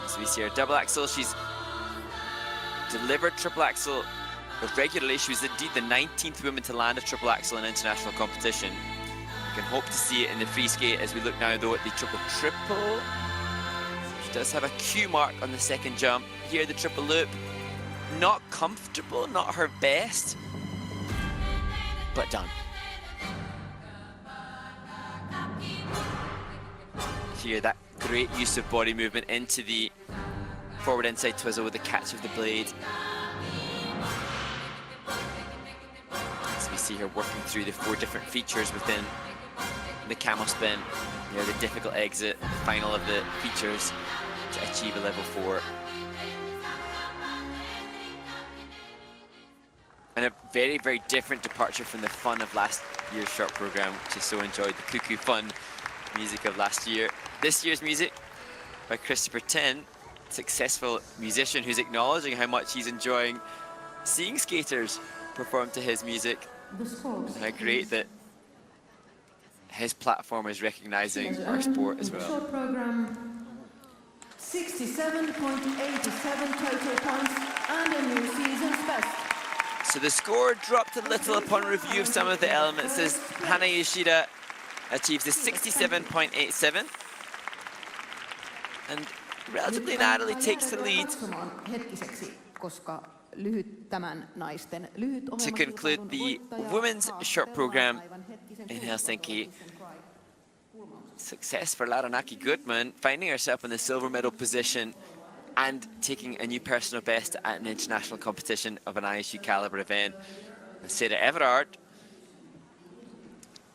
As we see her double axel, she's delivered triple axel regularly. She was indeed the 19th woman to land a triple axel in international competition. We can hope to see it in the free skate as we look now though at the triple triple. She does have a Q mark on the second jump. Here the triple loop, not comfortable, not her best, but done. Here that great use of body movement into the forward inside twizzle with the catch of the blade. As we see her working through the 4 different features within the camel spin. Here the difficult exit, the final of the features to achieve a level 4. And a very, very different departure from the fun of last year's short program, which I so enjoyed, the cuckoo fun music of last year. This year's music by Christopher Tin, successful musician who's acknowledging how much he's enjoying seeing skaters perform to his music. And how great that his platform is recognizing our sport as well. Short program, 67.87 total points and a new season's best. So the score dropped a little upon review of some of the elements as Hana Yoshida achieves a 67.87 and relatively narrowly takes the lead. To conclude the women's short program in Helsinki, success for Laranaki Goodman, finding herself in the silver medal position and taking a new personal best at an international competition of an ISU caliber event. And Sarah Everard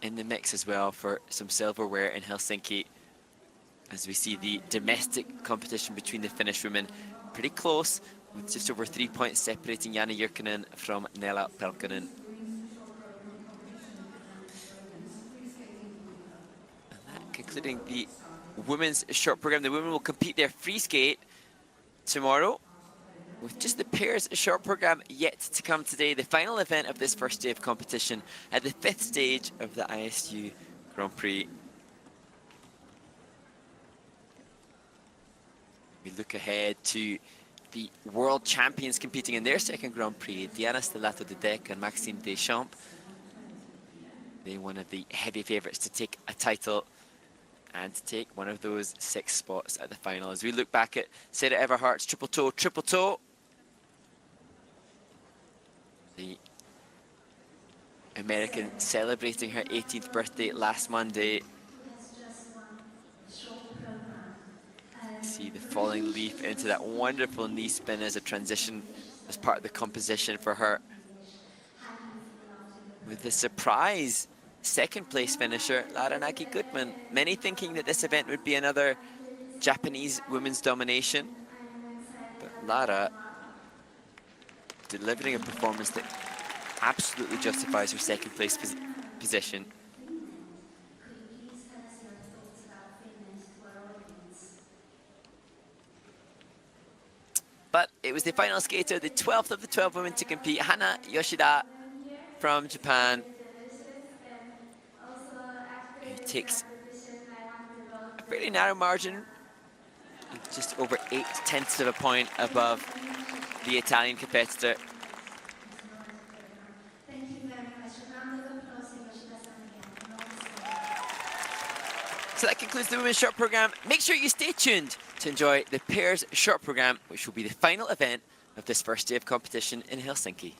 in the mix as well for some silverware in Helsinki, as we see the domestic competition between the Finnish women pretty close, with just over 3 points separating Jana Jyrkkänen from Nela Pelkonen. And that concluding the women's short program. The women will compete their free skate tomorrow, with just the pairs short program yet to come today. The final event of this first day of competition at the 5th stage of the ISU Grand Prix. We look ahead to the world champions competing in their second Grand Prix, Diana Stellato de Dec and Maxime Deschamps. They're one of the heavy favourites to take a title and to take one of those 6 spots at the final. As we look back at Sarah Everhart's triple toe. The American celebrating her 18th birthday last Monday. See the falling leaf into that wonderful knee spin as a transition as part of the composition for her. With the surprise second place finisher, Lara Naki-Goodman. Many thinking that this event would be another Japanese women's domination, but Lara delivering a performance that absolutely justifies her second place position. But it was the final skater, the 12th of the 12 women to compete, Hana Yoshida from Japan, who takes a fairly narrow margin, just over 0.8 of a point above the Italian competitor. So that concludes the women's short program. Make sure you stay tuned to enjoy the pairs short program, which will be the final event of this first day of competition in Helsinki.